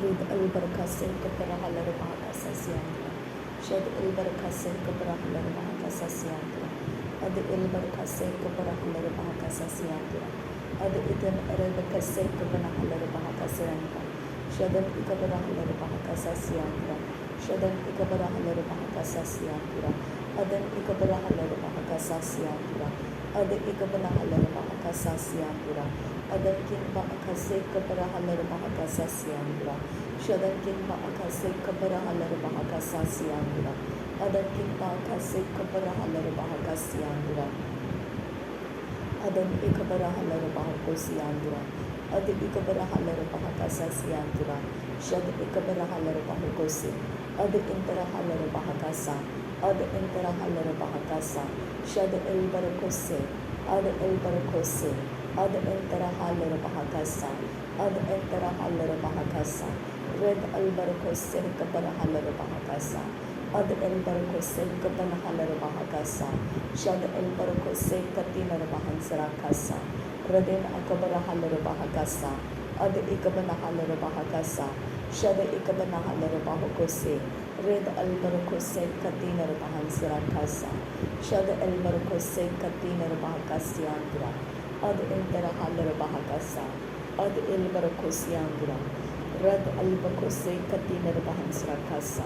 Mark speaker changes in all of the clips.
Speaker 1: Rid Albarkase Kaparahalar Bahaka Sasiandra, Shed Ilbarkase Kaparahalar Bahaka Sasiandra, Ad Ilbarkase Kaparahalar Bahaka Sasiandra, Ad Idan Arabakase Kapanahalar Bahaka Sandra, Shadan Ikabarahalar Bahaka Sasiandra, Shadan Ikabarahalar Bahaka Sasiandra, Adan Ikabarahalar Bahaka Sasiandra, Ad Ikabarahalar Bahaka Sasiandra, Adan Kimba Akase Kaparahalar Bahaka Sasiandra, Shadan Kimba Akase Kaparahalar Bahaka Sasiandra, Adan Kimba Akase Kaparahalar Bahaka Siandra, Adan Ikabarahalar Bahako Siandra, Ad Ikabarahalar Bahaka Sasiandra, Shad Ikabarahalar Bahakosi, Ad Interahalar Bahakasa, Ad Interahalar Bahakasa, Shad El Barakose, Ad El Barakose, Ad Interahalar Bahakasa, Ad Interahalar Bahakasa, Red Al Barakose Kaparahalar Bahakasa, Ad El Barakose Kapanahalar Bahakasa, Shad El Barakose Katinar Bahansarakasa, Radin Akabarahalar Bahakasa, Ad Ikabanahalar Bahakasa, Shada Ikabanahalar Bahakose, Red Al Barakose Katinar Bahansarakasa, Shada El Barakose Katinar Bahakasiandra, Ad Interahalar Bahakasa, Ad El Barakosiandra, Rad Al Bakose Katinar Bahansarakasa,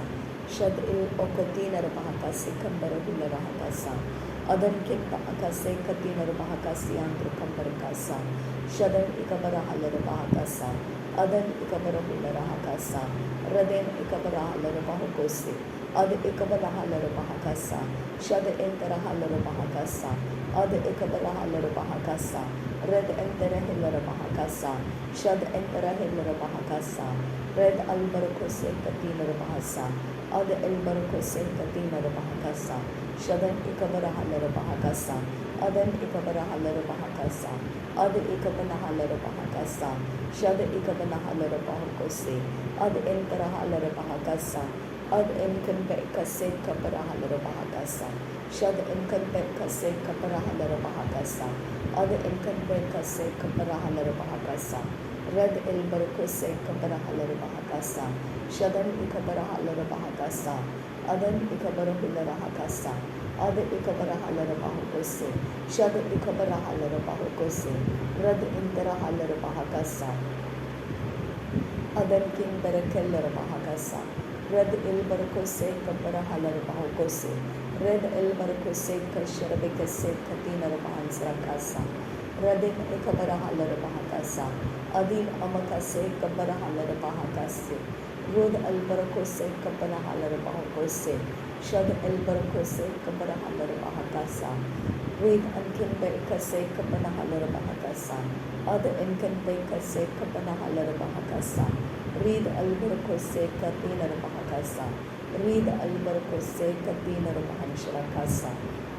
Speaker 1: Shad Il Okatinar Bahakasi Kambarahula Rahakasa, Adan Kimpa Akase Katinar Bahakasiandra Kambarakasa, Shadan Ikabarahalar Bahakasa, Adan Ikabarahula Rahakasa, Raden Ikabarahalar Bahakose, Ad Ikabarahalar Bahakasa, Shada Interahalar Bahakasa, Ad Ikabarahalar Bahakasa, Red Enterahilar Bahakasa, Shad Enterahilar Bahakasa, Red Albarakose Katinar Bahasa, Ad Elbarakose Katinar Bahakasa, Shadan Ikabarahalar Bahakasa, Adan Ikabarahalar Bahakasa, Ad Ikabanahalar Bahakasa, Shad Ikabanahalar Bahakose, Ad Enterahalar Bahakasa, Ad Enkanbekase Kaparahalar Bahakasa, Shad Enkanbekase Kaparahalar Bahakasa, Ad Enkanbekase Kaparahalar Bahakasa, Red Elbarakose Kaparahalar Bahakasa, Shadan Ikabarahalar Bahakasa, Adan Ikabarahular Bahakasa, Ad Ikabarahalar Bahakose, Shad Ikabarahalar Bahakose, Red Interahalar Bahakasa, Adan King Barakeller Bahakasa, Red El Barakose Kaparahalar Bahakose, Red El Barakose Kasharabekase Katinar Bahansarakasa, Radin Ikabarahalar Bahakasa, Adin Amakase Kabarahalar Bahakase, Rod Al Barakose Kaparahalar Bahakose, Shad El Barakose Kaparahalar Bahakasa, Read Ankin Bekase Kapanahalar Bahakasa, Ad Enkan Bekase Kapanahalar Bahakasa, Read Al Barakose Katinar Bahakasa, Read Al Barakose Katinar Bahansharakasa,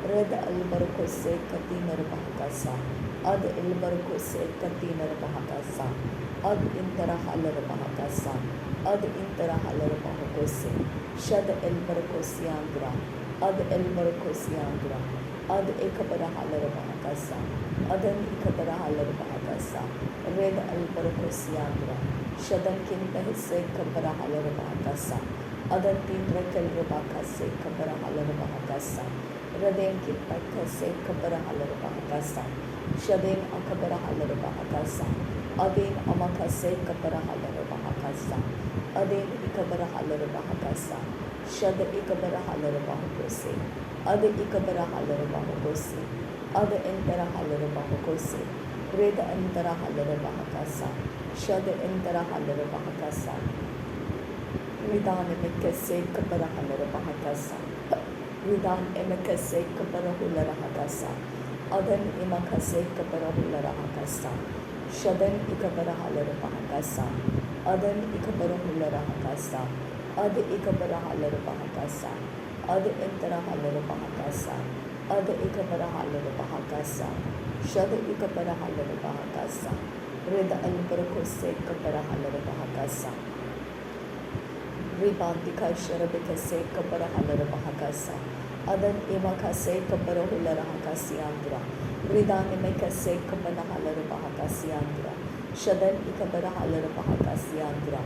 Speaker 1: Red Al Barakose Katinar Bahakasa, Ad El Barakose Katinar Bahakasa, Ad Interahalar Bahakasa, Ad Interahalar Bahakose, Shad El Barakosiandra, Ad El Barakosiandra, Ad Ekabarahalar Bahakasa, Adan Ikabarahalar Bahakasa, Red Al Barakosiandra, Shadan King Bahise Kabarahalar Bahakasa, Adan Tin Rekel Rabakase Kabarahalar Bahakasa, Raden King Bakase Kabarahalar Bahakasa, Shaden Akabarahalar Bahakasa, Adin Amakase Kabarahalar Bahakasa, Adin Ikabarahalar Bahakasa, Shad Ikabarahalar Bahakose, Ad Ikabarahalar Bahakose, Ad Enterahalar Bahakose, Red Enterahalar Bahakasa, Shad Enterahalar Bahakasa, Ridan Emekase Kabarahalar Bahakasa, Ridan Emekase Kabarahular Hakasa, Adan Imakase Kabarahular Hakasa, Shadan Ikabarahalar Bahakasa, Adan Ikabarahular Hakasa, Ad Ikabarahalar Bahakasa, Ad Interahalar Bahakasa, Ad Ikabarahalar Bahakasa, Shad Ikabarahalar Bahakasa, Red Al Barakose Kabarahalar Bahakasa, Ribandika Sharabikase Kabarahalar Bahakasa, Adan Imakase Kabarahular Hakasiandra, Ridan Imekase Kabarahalar Bahakasiandra, Shadan Ikabarahalar Bahakasiandra,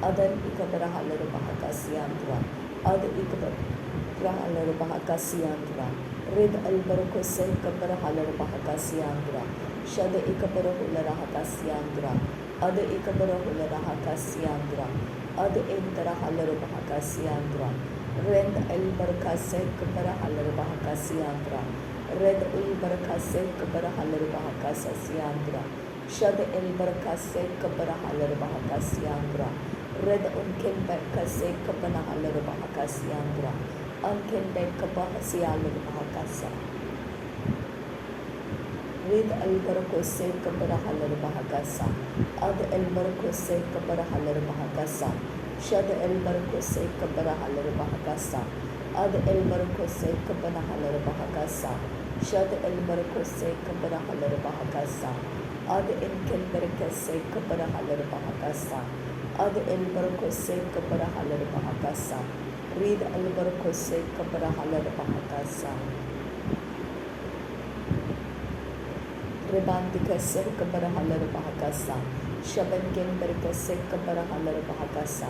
Speaker 1: Adan ikabara halar bahakasiandra. Ad ikabara halar bahakasiandra. Rid albarkose kabara halar bahakasiandra. Shad ikabara hulara hakasiandra. Ad ikabara hulara hakasiandra. Ad intara halar bahakasiandra. Red albarkase kabara halar bahakasiandra. Red albarkase kabara halar bahakasiandra. Shad albarkase kabara halar bahakasiandra. Red unkin bekase kabana halar bahakasiandra. Unkin bekabahasi halar bahakasa. Red albarkose kabara halar bahakasa. Ad albarkose kabara halar bahakasa. Shad albarkose kabara halar bahakasa. Ad albarkose kabana halar bahakasa. Shad albarkose kabara halar bahakasa. Ad inkin berkase kabara halar bahakasa. Ad albarkose kabara halar bahakasa. Red albarkose kabara halar bahakasa. Rebandikase kabara halar bahakasa. Shabankin berkase kabara halar bahakasa.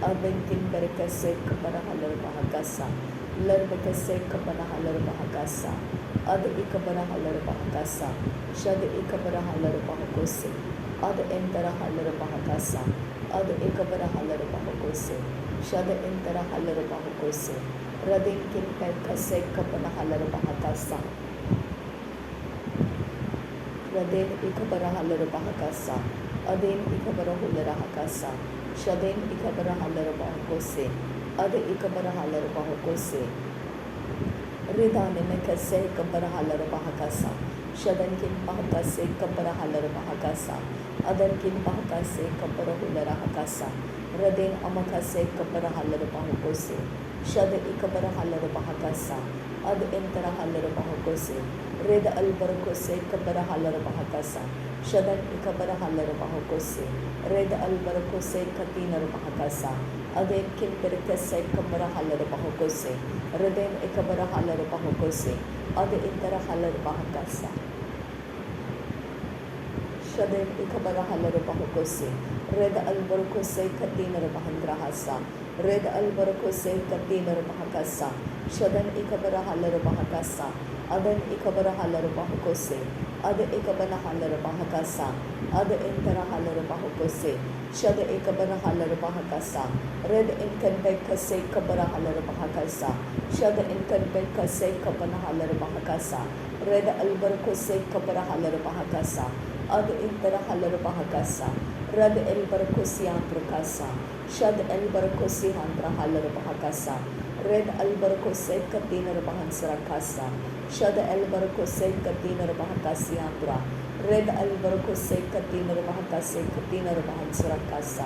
Speaker 1: Abenkin berkase kabara halar bahakasa. Larbekase kabara halar bahakasa. Ad ikabara halar bahakasa. Shad ikabara halar bahakose. Ad entara halar bahakasa. Ad ikabara halar bahakose. Shad entara halar bahakose. Radinkin berkase kabara halar bahakasa. Raden ikabara halar bahakasa. Aden ikabara hulara hakasa. Shaden ikabara halar bahakose. Ad ikabara halar bahakose. Ridane mekase kabara halar bahakasa. Shadan kin bahakase kabara halar bahakasa. Adan kin bahakase kabara hulara hakasa. Raden amakase kabara halar bahakose. Shad ikabara halar bahakasa. Ad entara halar bahakose. Red albarkose kabara halar bahakasa. Shadan ikabara halar bahakose. Red albarkose katinar bahakasa. Aden kin berkase kabara halar bahakose. Reden ikabara halar bahakose. Ad entara halar bahakasa. Shaden ikabara halar bahakose. Red albarkose katinar bahandrahasa. Red albarkose katinar bahakasa. Shadan ikabara halar bahakasa. Adan ikabara halar bahakose. Ad ikabana halar bahakasa. Ad intara halar bahakose. Shad ikabara halar bahakasa. Red inkan bekase kabara halar bahakasa. Shad inkan bekase kabana halar bahakasa. Red albarkose kabara halar bahakasa. Ad intara halar bahakasa. Rad albarkose antrakasa. Shad albarkose andra halar bahakasa. Red albarkose katinar bahansarakasa. Shad albarkose katinar bahakasi andra. Red albarkose katinar bahakase katinar bahansarakasa.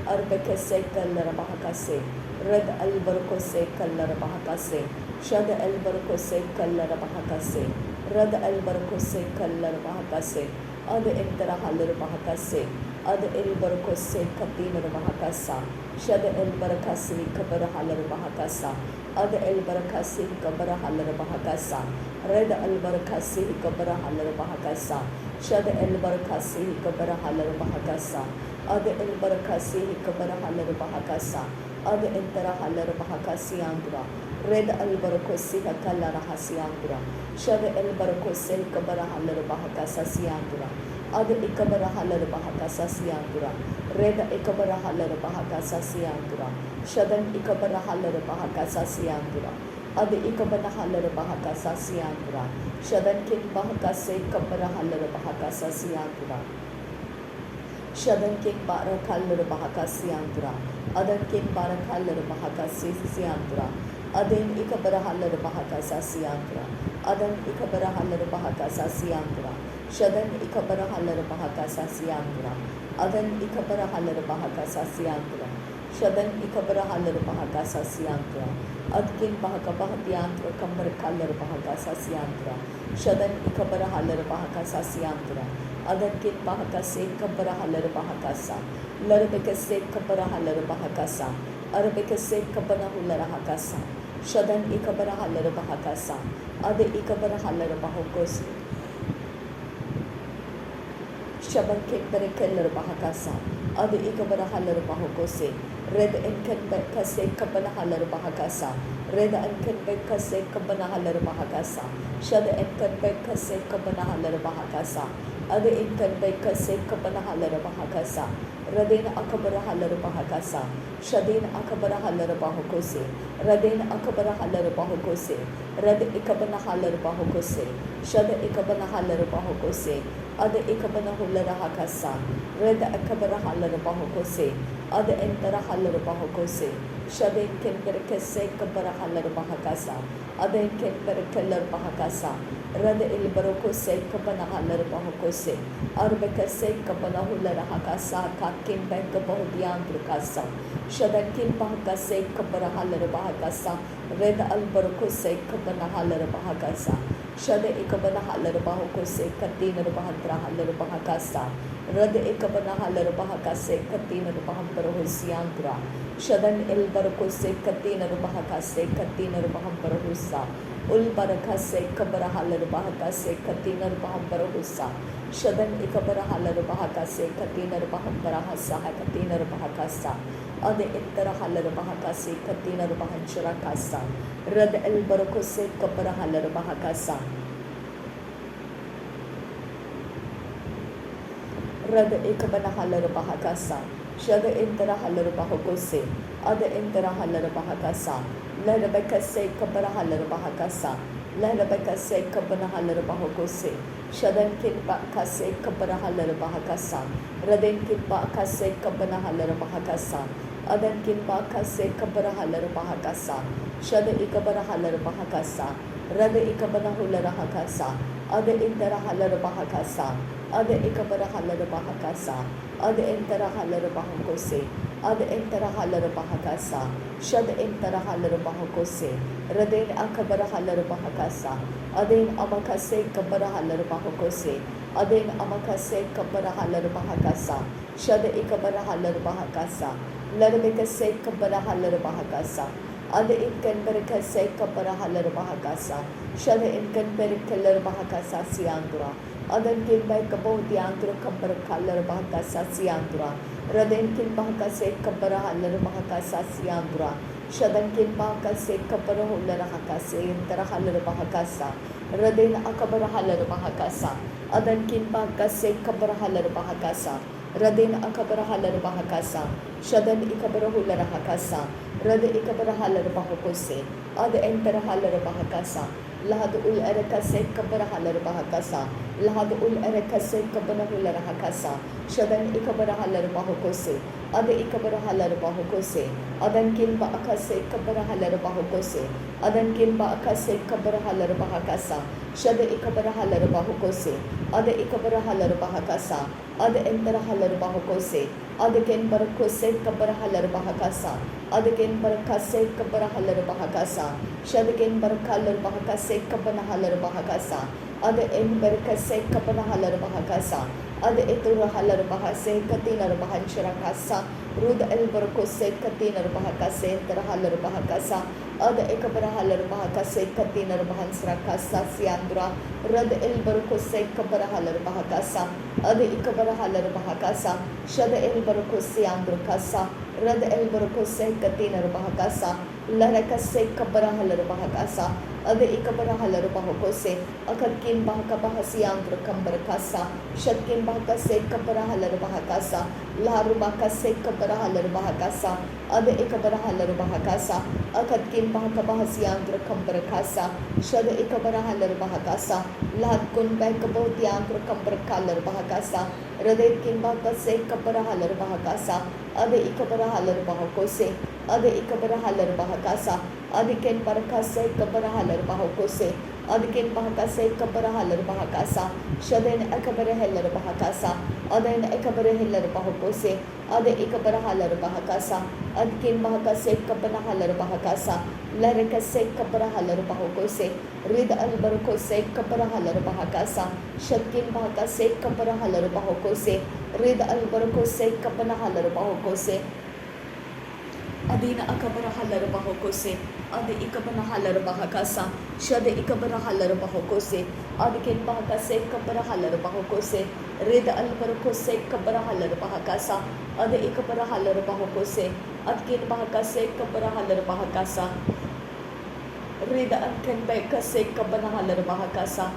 Speaker 1: Arbekase kallar bahakase. Red albarkose kallar bahakase. Shad albarkose kallar bahakase. Rad albarkose kallar bahakase. Ad entara halar bahakase. Ad albarkose katinar bahakasa. Shad albarkase kabara halar bahakasa. Ad albarkase kabara halar bahakasa. Red albarkase kabara halar bahakasa. Shad albarkase kabara halar bahakasa. Ad albarkase kabara halar bahakasa. Ad entara halar bahakasi andra. Red albarkose kallar hasiandra. Shad albarkose kabara halar bahakasa siandra. Ad ikabara halar bahakasa siandra. Red ikabara halar bahakasa siandra. Shadan ikabara halar bahakasa siandra. Ad ikabara halar bahakasa siandra. Shadan kin bahakase kabara halar bahakasa siandra. Shadan kin barak halar bahakasi andra. Adan kin barak halar bahakasi siandra. Aden ikabara halar bahakasa siandra. Adan ikabara halar bahakasa siandra. Shadan ikabara halar bahakasa siandra. Adan ikabara halar bahakasa siandra. Shadan ikabara halar bahakasa siandra. Adkin bahakabahatiandra kambar halar bahakasa siandra. Shadan ikabara halar bahakasa siandra. Adan kin bahakase kabara halar bahakasa. Larbekase kabara halar bahakasa. Arbekase kabana hular hakasa. Shadan ikabara halar bahakasa. Ade ikabara halar bahakos. Shaban ke berekeller bahakasa. Ade ikabarahalar bahokose. Red and Kase Kabanahalar Bahakasa. Red and Kase Kabanahalar Bahakasa. Shada and Kase Kabanahalar Bahakasa. Ade in Kase Kabanahalar Bahakasa. Radena Akabarahalar Bahakasa. Shadin Akabarahalar Bahokose. Radena Akabarahalar Bahokose. Rad Ikabanahalar Bahokose. Shada Ikabanahalar Bahokose. Ade Ikabanahulara Hakasa. Red Akabarahalar Bahokose. Ada entara halar bahokose. Shade kemperkese kabara halar bahakasa. Ada kemperkelar bahakasa. Rada il barokose kabana halar bahokose. Arbekase kabana hular hakasa kakim bank bahodiyan drukasa. Shadakin bahakase kabara halar bahakasa. Red al barokose kabana halar bahakasa. Shade ikabana halar bahokose katina bahantra halar bahakasa. Rad ikabana halar bahakase katina bahamparohusiandra. Shadan il barakose katina bahakase katina bahamparohusa. Ul barakase kabara halar bahakase katina bahamparohusa. Shadan ikabara halar bahakase katina bahamparahasa katina bahakasa. Ade ittara halar bahakase katina bahancharakasa. Rad il barakose kabara halar bahakasa. Rada ikabana halar bahakasa. Shada intara halar bahakose. Ada intara halar bahakasa. Ladabakase kabara halar bahakasa. Ladabakase kabana halar bahakose. Shadan kinpa kase kabara halar bahakasa. Raden kinpa kase kabana halar bahakasa. Adan kinpa kase kabara halar bahakasa. Shada ikabara halar bahakasa. Rada ikabana hular hakasa. Ada intara halar bahakasa. Ada ikabara halar bahakasa. Ada entara halar bahakose. Ada entara halar bahakasa. Shad entara halar bahakose. Raden akabara halar bahakasa. Aden amakase kabara halar bahakose. Aden amakase kabara halar bahakasa. Shad ikabara halar bahakasa. Ladabekase kabara halar bahakasa. Ada inkan berkase kabara halar bahakasa. Shad inkan berkalar bahakasa siandura. Adan kin by kabau diantro kabar kalar bahakasa siandura. Raden kin bahakase kabara halar bahakasa siandura. Shadan kin bahakase kabara hular hakase intara halar bahakasa. Raden akabara halar bahakasa. Adan kin bahakase kabara halar bahakasa. Raden akabara halar bahakasa. Shadan ikabara hular hakasa. Rade ikabara halar bahakose. Ada entara halar bahakasa. Lahad ul erekase kabara halar bahakasa. Lahad ul erekase kabana hular hakasa. Shadan ikabara halar bahakose. Ada ikabara halar bahakose. Adan kin ba akase kabara halar bahakose. Adan kin ba akase kabara halar bahakasa. Shada ikabara halar bahakose. Ada ikabara halar bahakasa. Ada entara halar bahakose. Ada ken barakose kabara halar bahakasa. Ada ken barakase kabara halar bahakasa. Shada ken barakalar bahakase kabana halar bahakasa. Ada en barakase kabana halar bahakasa. Ada itura halar bahase katinar bahancharakasa. Rud el barakose katinar bahakase entara halar bahakasa. Ada ikabara halar bahakase katinar bahansrakasa siandra. Rad el barakose kabara halar bahakasa. Ada ikabara halar bahakasa. Shada el barakose andrakasa. Rad el barakose katinar bahakasa. Larakase kabara halar bahakasa. Ada ikabara halar bahakose. Akadkin bahakabahasi andrakam barakasa. Shadkin bahakase kabara halar bahakasa. Larubakase kabara halar bahakasa. Ada ikabara halar bahakasa. Akadkin bahakabahasi andrakam barakasa. Shada ikabara halar bahakasa. Lahadkun bahakabahti andrakam barakalar bahakasa. Radetkin bahakase kabara halar bahakasa. Ada ikabara halar bahakose. Ada ikabara halar bahakasa. Adiken barakase kabara halar bahakose. Adiken bahakase kabara halar bahakasa. Shaden akabara halar bahakasa. Aden akabara halar bahakose. Ada ikabara halar bahakasa. Adiken bahakase kabara halar bahakasa. Larakase kabara halar bahakose. Rid al barakose kabara halar bahakasa. Shadkin bahakase kabara halar bahakose. Rid al barakose kabara halar bahakose. Adina akabara halar bahakose. Adi ikabana halar bahakasa. Shade ikabara halar bahakose. Adikin bahakase kabara halar bahakose. Red albarcose kabarahalar bahakasa. Ada ikabarahalar bahakose. Adkin bahakase kabarahalar bahakasa. Red ankenbekase kabarahalar bahakasa.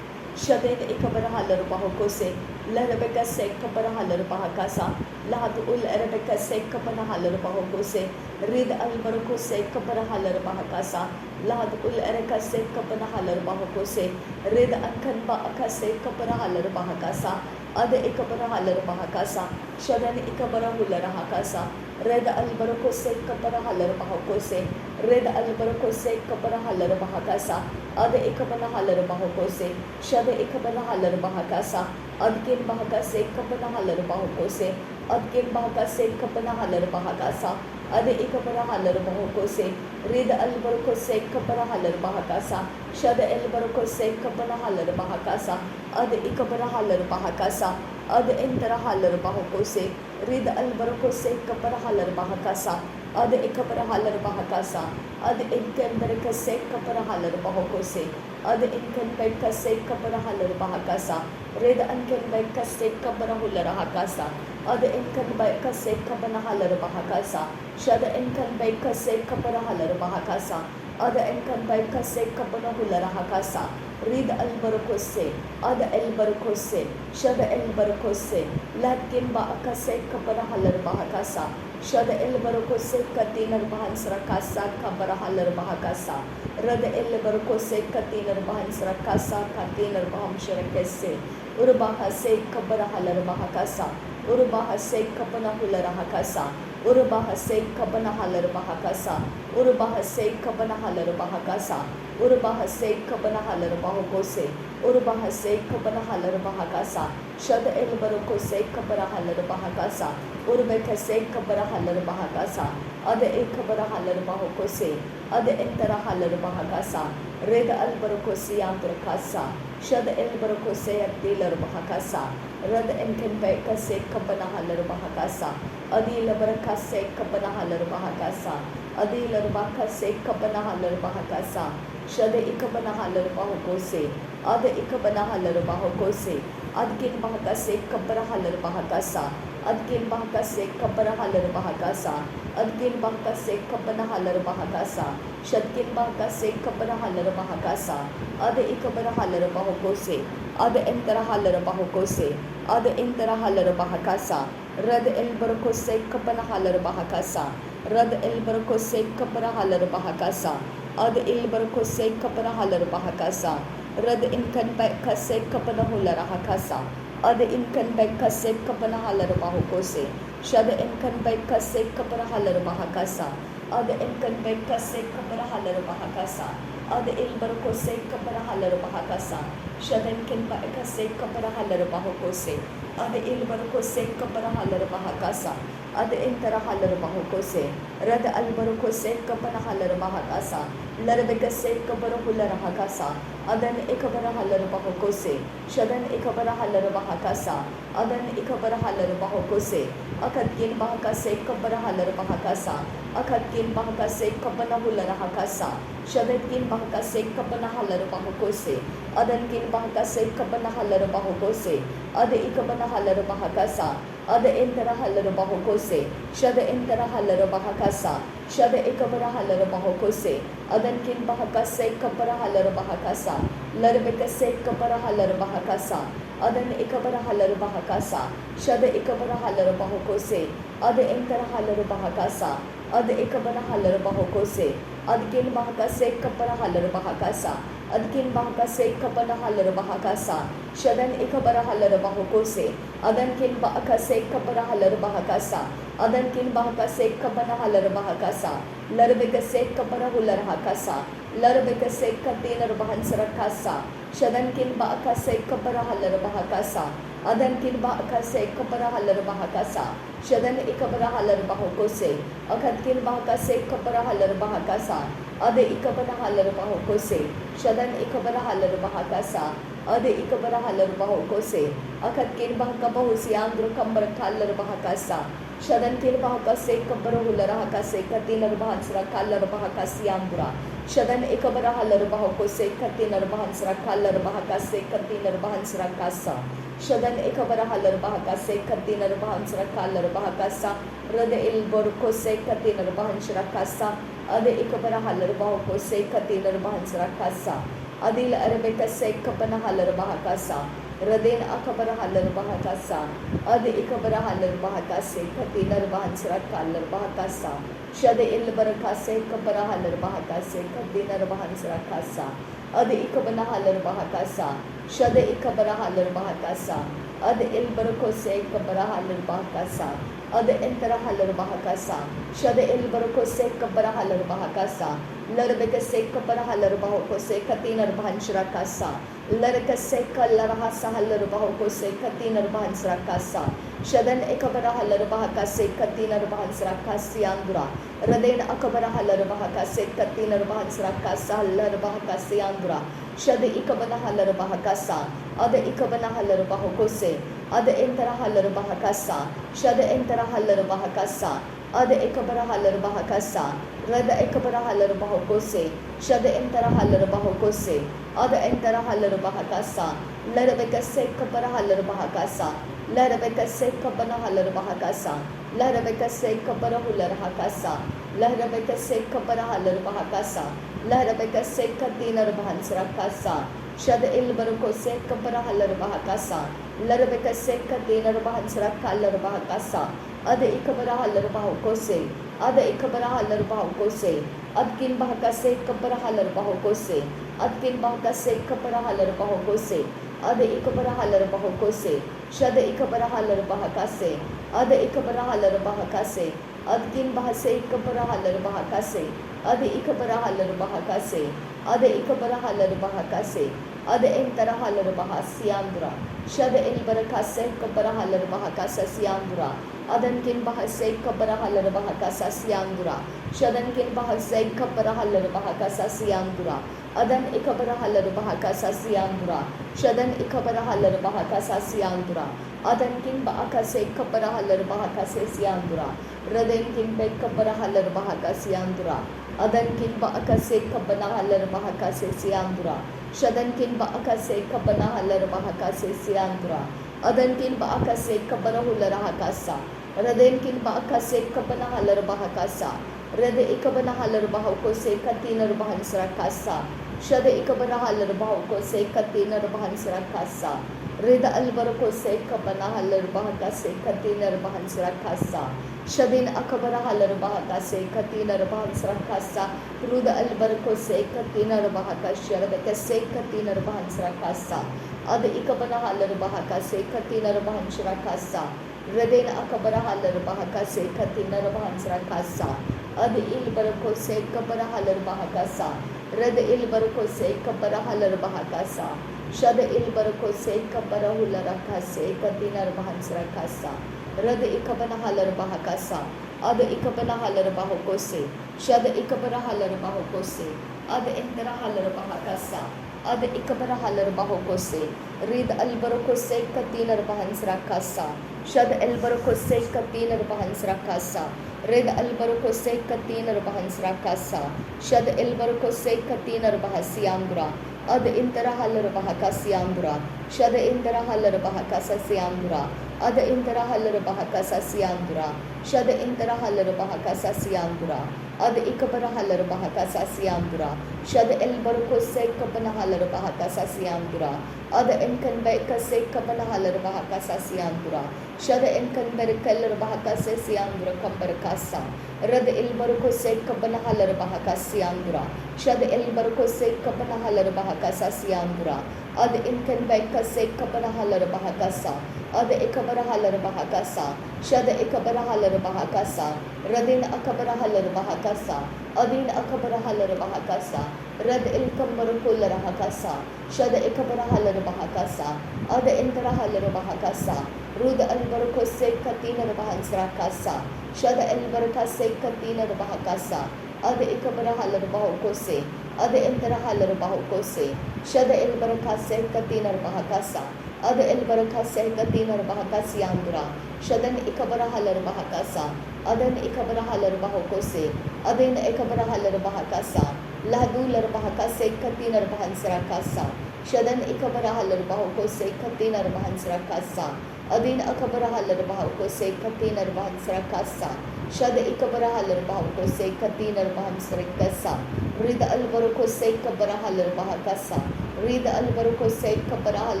Speaker 1: Shaden ikabarahalar bahakose. Larabekase kabarahalar bahakasa. Lahadul arabekase kabarahalar bahakose. Red albarcose kabarahalar bahakasa. Lahadul arakase kabarahalar bahakose. Red ankanba akase kabarahalar bahakasa. Ada ikabarahalar bahakasa. Shadan ikabarahular bahakasa. Red albarcose kabarahalar bahakose. Red albarcose kabarahalar bahakasa. Ada ikabarahalar bahakose. Shada ikabarahalar bahakasa. Adkin bahakase kabarahalar bahakose. Adkin bahakase kabarahalar bahakasa. Ada ikabarahalar bahakose. Red albarcose kabarahalar bahakasa. Shada albarcose kabarahalar bahakasa. Ada ikabarahalar bahakasa. Ada interahalar bahakose. Red albarcose kabarahalar bahakasa. Ada ikabarahalar bahakasa. Ada inkenberkase kabarahalar bahakose. Ada inkenberkase kabarahalar bahakasa. Red ankenberkase kabarahular bahakasa. Ada inkenberkase kabarahalar bahakasa. Shada inkenberkase kabarahalar bahakasa. Ada inkenberkase kabarahular bahakasa. Red albarcose. Ada albarcose. Shada albarcose. Lakin ba akase kabarahalar bahakasa. Shada albarcose katinar bahan serakasa kabarahalar bahakasa. Rada albarcose katinar bahan serakasa katinar baham syirakese. Urbahase kabarahalar bahakasa. Urbahase kabanahular bahakasa. Urbahase kabanahalar bahakasa. Urbahase kabanahalar bahakasa. Urbahase kabanahalar bahakose. Urbahase kabanahalar bahakasa. Shada albarcose kabarahalar bahakasa. Urbekase kabarahalar bahakasa. Ada ekabarahalar bahakose. Ada enterahalar bahakasa. Red albarcose yantrakasa. Shada albarcose aktilar bahakasa. Rad enkenbekase kabanahalar bahakasa. Adil barakase kabanahalar bahakasa. Adil bakase kabanahalar bahakasa. Shada ikabanahalar bahakose. Ada ikabanahalar bahakose. Adkin bahakase kabarahalar bahakasa. Adkin bahakase kabarahalar bahakasa. Adkin bahakase kabanahalar bahakasa. Shadkin bahakase kabarahalar bahakasa. Ada ikabarahalar bahakose. Ada enterahalar bahakose. Ada enterahalar bahakasa. Rad albarcose kabanahalar bahakasa. Rad albarcose kabarahalar bahakasa. Ada albarcose kabarahalar bahakasa. Rad inkanbekase kabanahular bahakasa. Ada inkanbekase kabanahalar bahakose. Shada inkanbekase kabarahalar bahakasa. Ada inkanbekase kabarahalar bahakasa. Ada albarcose kabarahalar bahakasa. Shada inkanbekase kabarahalar bahakose. Ada albarcose kabarahalar bahakasa. Ada interahalar bahakose. Rada albarcose kabanahalar bahakasa. Larbekase kabarahular bahakasa. Adan ikabarahalar bahakose. Shadan ikabarahalar bahakasa. Adan ikabarahalar bahakose. Akadkin bahakase kabarahalar bahakasa. Akadkin bahakase kabanahular bahakasa. Shadadkin bahakase kabanahalar bahakose. Adankin bahakase kabanahalar bahakose. Ada ikabanahalar bahakasa. Ada interahalar bahakose. Shada interahalar bahakasa. Shada ikabarahalar bahakose. Adankin bahakase kabarahalar bahakasa. Larbekase kabarahalar bahakasa. Adan ikabarahalar bahakasa. Shada ikabarahalar bahakose. Ada interahalar bahakasa. Ada ikabarahalar bahakose. Adkin bahakase kabarahalar bahakasa. Adkin bahakase kabanahalar bahakasa. Shadan ikabarahalar bahakose. Adankin bahakase kabarahalar bahakasa. Adankin bahakase kabanahalar bahakasa. Larbekase kabarahular bahakasa. Larbekase katinar bahan serakasa. Shadankin bahakase kabarahalar bahakasa. Adankin bahakase kabarahalar bahakasa. Shadan ikabarahalar bahakose. Akadkin bahakase kabarahalar bahakasa. Ada ikabarahalar bahakose. Shadan ikabarahalar bahakasa. Ada ikabarahalar bahakose. Akadkin bahakabahusi andro kambarakalar bahakasa. Shadan kin bahakase kabarahular bahakase katinar bahan serakalar bahakasi andra. Shadan ikabarahalar bahakose katinar bahan serakalar bahakase katinar bahan serakasa. Shadan ikabarahalar bahakase katinar bahansra kalar bahakasa Rada ilborkose katinar bahansra kasa Ade ikabarahalar bahakose katinar bahansra kasa Adil arbekase kapanahalar bahakasa Radin akabarahalar bahakasa Ade ikabarahalar bahakase katinar bahansra kalar bahakasa Shade ilbarakase kaparahalar bahakase katinar bahansra kasa Ade ikabanahalar bahakasa Shade ikabarahalar bahakasa Ade ilbarakose ikabarahalar bahakasa Ade interahalar bahakasa Shade ilbarakose ikabarahalar bahakasa Larbekase ikabarahalar bahakose katinar bahansra kasa Larkase kalarahasa halar bahakose katinar bahansra kasa Shadan ikabarahalar bahakase katinar bahansra kasiyandura Radin akabarahalar bahakase katinar bahansra kasa halar bahakasiyandura Shade ikabanahalar bahakasa Ade ikabanahalar bahakose Ade interahalar bahakasa Shade interahalar bahakasa Ade ikabarahalar bahakasa Rada ikabarahalar bahakose Shade interahalar bahakose Ade interahalar bahakasa Larabekase ikabarahalar bahakasa Larabekase ikabanahalar bahakasa Larabekase ikabarahular hakasa Larabekase ikabarahalar bahakasa Larabekase katinar bahansra kasa Shade ilbarakose ikabarahalar bahakasa Larabekase katinar bahansra kalar bahakasa Ade ikabarahalar bahakose Ade ikabarahalar bahakose Adkin bahakase ikabarahalar bahakose Adkin bahakase ikabarahalar bahakose Ade ikabarahalar bahakose Shade ikabarahalar bahakase Ade ikabarahalar bahakase Adkin bahase ikabarahalar bahakase Ade ikabarahalar bahakase Ade ikabarahalar bahakase Ade interahalar bahasiyandura Shade ilbarakase ikabarahalar bahakasa siyandura Adankin bahase ikabarahalar bahakasa siyandura Shadankin bahase ikabarahalar bahakasa siyandura Adan ikabarahalar bahakasa siyandura Shadan ikabarahalar bahakasa siyandura Adankin bahakase ikabarahalar bahakase siyandura Radankin ikabarahalar bahakasa siyandura Adankin bahakase ikabarahalar bahakase siyandura Shadankin bahakase ikabarahalar bahakase siyandura Adankin bahakase ikabarahular hakasa Radankin bahakase ikabarahalar bahakasa Rade ikabarahalar bahakose katinar bahansra kasa Shade ikabarahalar bahakose katinar bahansra kasa Rida albarakose ikabarahalar bahakase katinar bahansra kasa Shadin akabarahalar bahakase katinar bahansra kasa Ruda albarakose katinar bahakasya Radakase katinar bahansra kasa Ade ikabarahalar bahakase katinar bahansra kasa Radin akabarahalar bahakase katinar bahansra kasa Ade ilbarakose ikabarahalar bahakasa Rada ilbarakose ikabarahalar bahakasa Shada ilbarakose ikabarahular akase katinar bahansra kasa Rada ikabanahalar bahakasa Ade ikabanahalar bahakose Shada ikabarahalar bahakose Ade interahalar bahakasa Ade ikabarahalar bahakose Rid albarakose katinar bahansra kasa Shada ilbarakose katinar bahansra kasa Red albarakose katinar bahansra kasa Shad ilbarakose katinar bahasiyandura Ad interahalar bahakasiyandura Shad interahalar bahakasa siyandura Ad interahalar bahakasa siyandura Shad interahalar bahakasa siyandura Ad ikabarahalar bahakasa siyandura Shad ilbarakose kabanahalar bahakasa siyandura Ad inkanbekase kabanahalar bahakasa siyandura Shada inkanberikalar bahakase siyandura kambarakasa Rad ilbarakose kabanahalar bahakasa siyandura Shada ilbarakose kabanahalar bahakasa siyandura Ad inkanbekase kabanahalar bahakasa Ad ikabarahalar bahakasa Shada ikabarahalar bahakasa Radin akabarahalar bahakasa Adin akabarahalar bahakasa Rad ilkambarukular hakasa Shada ikabarahalar bahakasa Ad interahalar bahakasa Ruda albarakose katinar bahansra kasa Shada albarakase katinar bahakasa Ad ikabarahalar bahakose Ad interahalar bahakose Shada albarakase katinar bahakasa Ad albarakase katinar bahakasiyandura Shadan ikabarahalar bahakasa Adan ikabarahalar bahakose Adin ikabarahalar bahakasa Lahdular bahakase katinar bahansra kasa Shadan ikabaraha larbaho ko se katina rabahan sarakasa. Adin akabaraha larbaho ko se katina rabahan sarakasa. Shada ikabaraha larbaho ko se katina rabahan sarakasa. Rida albaru ko se kabaraha larbaha kasa. Rida albaru ko se kabaraha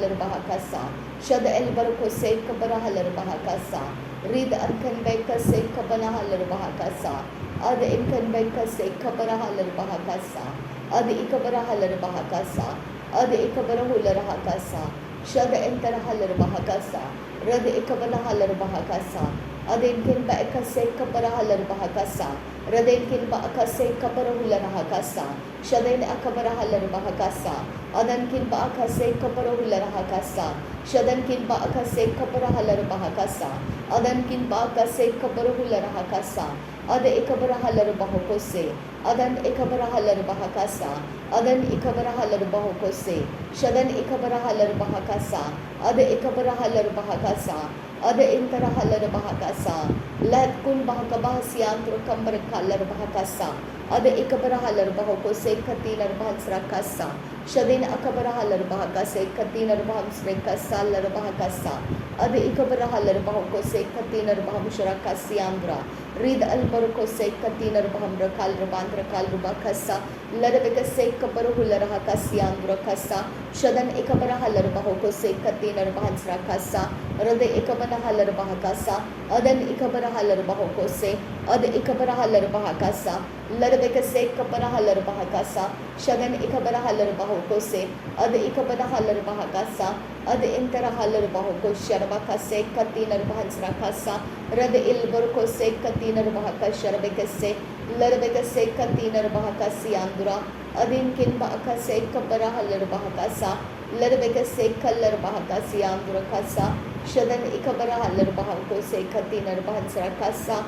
Speaker 1: larbaha kasa. Shada albaru ko se kabaraha larbaha kasa. Rida alkan beka se kabaraha larbaha kasa. Ada inkan beka se kabaraha larbaha kasa. Ada ikabaraha larbaha kasa. Ada ikabarahu larbaha kasa. Shada entaraha larbaha kasa. Rada ikabaraha larbaha kasa. Ada inkan beka se kabaraha larbaha kasa. Rada inkan beka se kabarahu larbaha kasa. Shada in akabaraha larbaha kasa. Adan kin beka se kabarahu larbaha kasa. Shadan kin beka se kabaraha larbaha kasa. Adan kin beka se kabarahu larbaha kasa. Ada ikabaraha larbaha kose. Adan ikabaraha larbaha kasa. Adan ikabaraha larbaha kose. Shadan ikabaraha larbaha kasa. Ada ikabaraha larbaha kasa. Ada intaraha larbaha kasa. Lahat kun bahakabah siyang turukam berkah larbaha kasa. Ada ikabaraha larbaha kose kati larbahan sarakasa. Shadin akabaraha larbaha kase kati larbahan sarakasa larbaha kasa. Ada ikabaraha larbaha kose kati larbahan sarakasi andra. Read albaru kose kati larbahan rakal raband rakal rubakasa. Larabeka se kabaruhu laraha kasi andra kasa. Shadan ikabaraha larbaha kose kati larbahan sarakasa. Rade ikabaraha larbaha kasa. Adan ikabaraha larbaha kose. Ada ikabaraha larbaha kasa. Larabeka se kabaraha larbaha kasa. Shadan ikabaraha larbaha kose. Ada ikabaraha larbaha kasa. Ada intaraha larbaha kose. Sharabaka se kati larbahan sarakasa. Rade ilbaru kose kati larbaha kasa. Sharabeka se. Larabeka se kati larbaha kasi andura. Adin kin baka se kabaraha larbaha kasa. Larabeka se kal larbaha kasi andura kasa. Shadan ikabaraha larbaha kose kati larbahan sarakasa.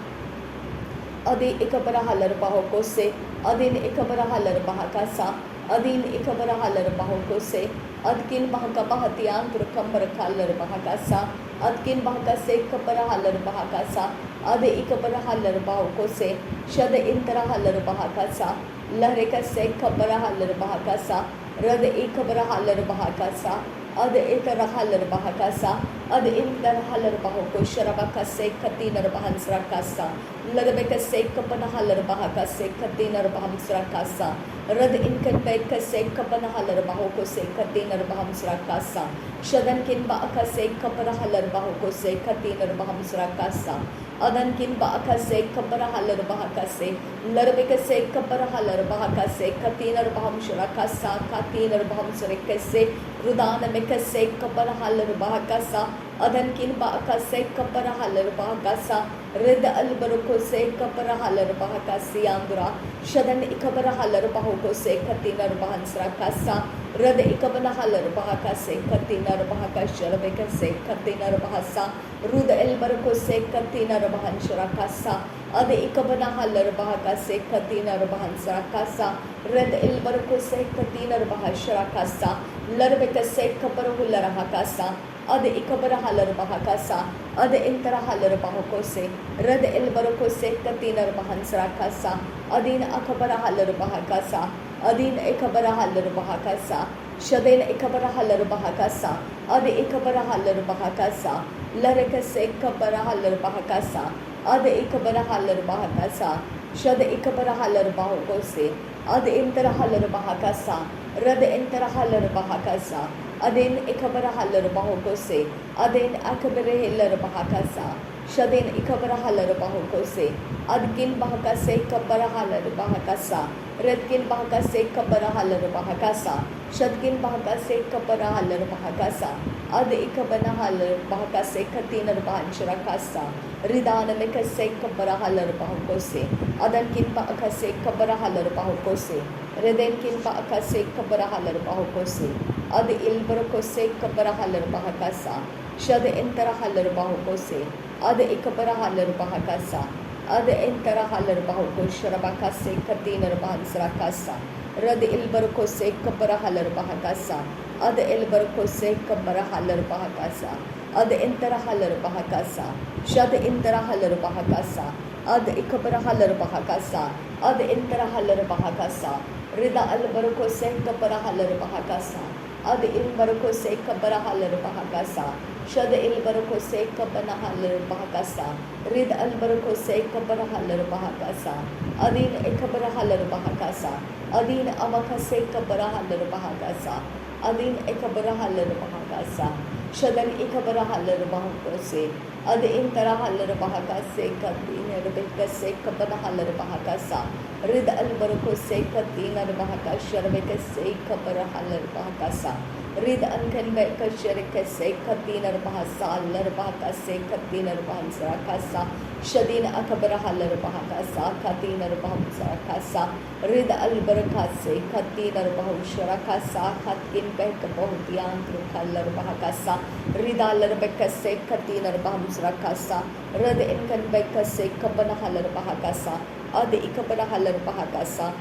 Speaker 1: Adi ikabaraha larbaho kose. Adin ikabaraha larbaha kasa. Adin ikabaraha larbaho kose. Adkin bahakabahatiyan turkam barakal larbaha kasa. Adkin bahakase kabaraha larbaha kasa. Adi ikabaraha larbaho kose. Shada intaraha larbaha kasa. Lahreka se kabaraha larbaha kasa. Rada ikabaraha larbaha kasa. Ada itaraha larbaha kasa. Ada intaraha larbaho ko sharabaka se kati larbahan sarakasa. Larabeka se kabanaha larbaha kase kati larbahan sarakasa. Rad inkan beka se kabanaha larbaho ko se kati larbahan sarakasa. Shadan kin baaka se kabaraha larbaho ko se kati larbahan sarakasa. Adan kin baaka se kabaraha larbaha kase. Larabeka se kabaraha larbaha kase kati larbahan sarakasa. Kati larbahan sarakase. Rudana meka se kabaraha larbaha kasa. Adan kin baaka se kabaraha larbaha kasa. Red albaruko se kabaraha larbaha kasi andura. Shadan ikabaraha larbaho ko se kati larbahan sarakasa. Red ikabaraha larbaha kase kati larbaha kasharabeka se kati larbahasa. Ruda elbaruko se kati larbahan sarakasa. Ade ikabaraha larbaha kase kati larbahan sarakasa. Red elbaruko se kati larbaha sarakasa. Larbeka se kabaruhu laraha kasa. Ada ikabaraha larbaha kasa. Ada intaraha larbaha kose. Rada ilbaru kose kati larbahan sarakasa. Adin akabaraha larbaha kasa. Adin ikabaraha larbaha kasa. Shadin ikabaraha larbaha kasa. Ada ikabaraha larbaha kasa. Laraka se kabaraha larbaha kasa. Ada ikabaraha larbaha kasa. Shada ikabaraha larbaha kose. Ada intaraha larbaha kasa. Rada intaraha larbaha kasa. Adin ikabaraha larbaho kose. Adin akabarahe larbaha kasa. Shadin ikabaraha larbaho kose. Adkin bahakase kabaraha larbaha kasa. Redkin bahakase kabaraha larbaha kasa. Shadkin bahakase kabaraha larbaha kasa. Ad ikabanaha larbaha kase kati larbahan shirakasa. Ridana mekase kabaraha larbaho kose. Adankin bahakase kabaraha larbaho kose. Redenkin bahakase kabaraha larbaho kose. Ad ilbara kose kabaraha larbaha kasa. Shad intaraha larbaho kose. Ad ikabaraha larbaha kasa. Ad intaraha larbaho kose. Sharabakase kati larbahan sarakasa. Rad ilbara kose kabaraha larbaha kasa. Ad ilbara kose kabaraha larbaha kasa. Ad intaraha larbaha kasa. Shad intaraha larbaha kasa. Ad ikabaraha larbaha kasa. Ad intaraha larbaha kasa. Rida albara kose kabaraha larbaha kasa. Ad il barcose kabarahalar bahakasa. Shad il barcose kabanahalar bahakasa. Rid al barcose kabarahalar bahakasa. Adin ekabarahalar bahakasa. Adin amakase kabarahalar bahakasa. Adin ekabarahalar bahakasa. Shadan ekabarahalar bahakase. Ad in tarahalar bahakase katin rebekase kabanahalar bahakasa. Rid al barcose katin bahakasa rebekase kabarahalar bahakasa. Rid ankan beka sharikase katinar bahasa lar bahakase katinar bahasa kasa shadin akbarahalar bahakasa katinar bahasa kasa rid al barakase katinar bahusha kasa katin beka bahutiyan trukalar bahakasa ridalar bekase katinar bahasa kasa rid inkan beka se kabanahalar bahakasa ad ikbarahalar bahakasa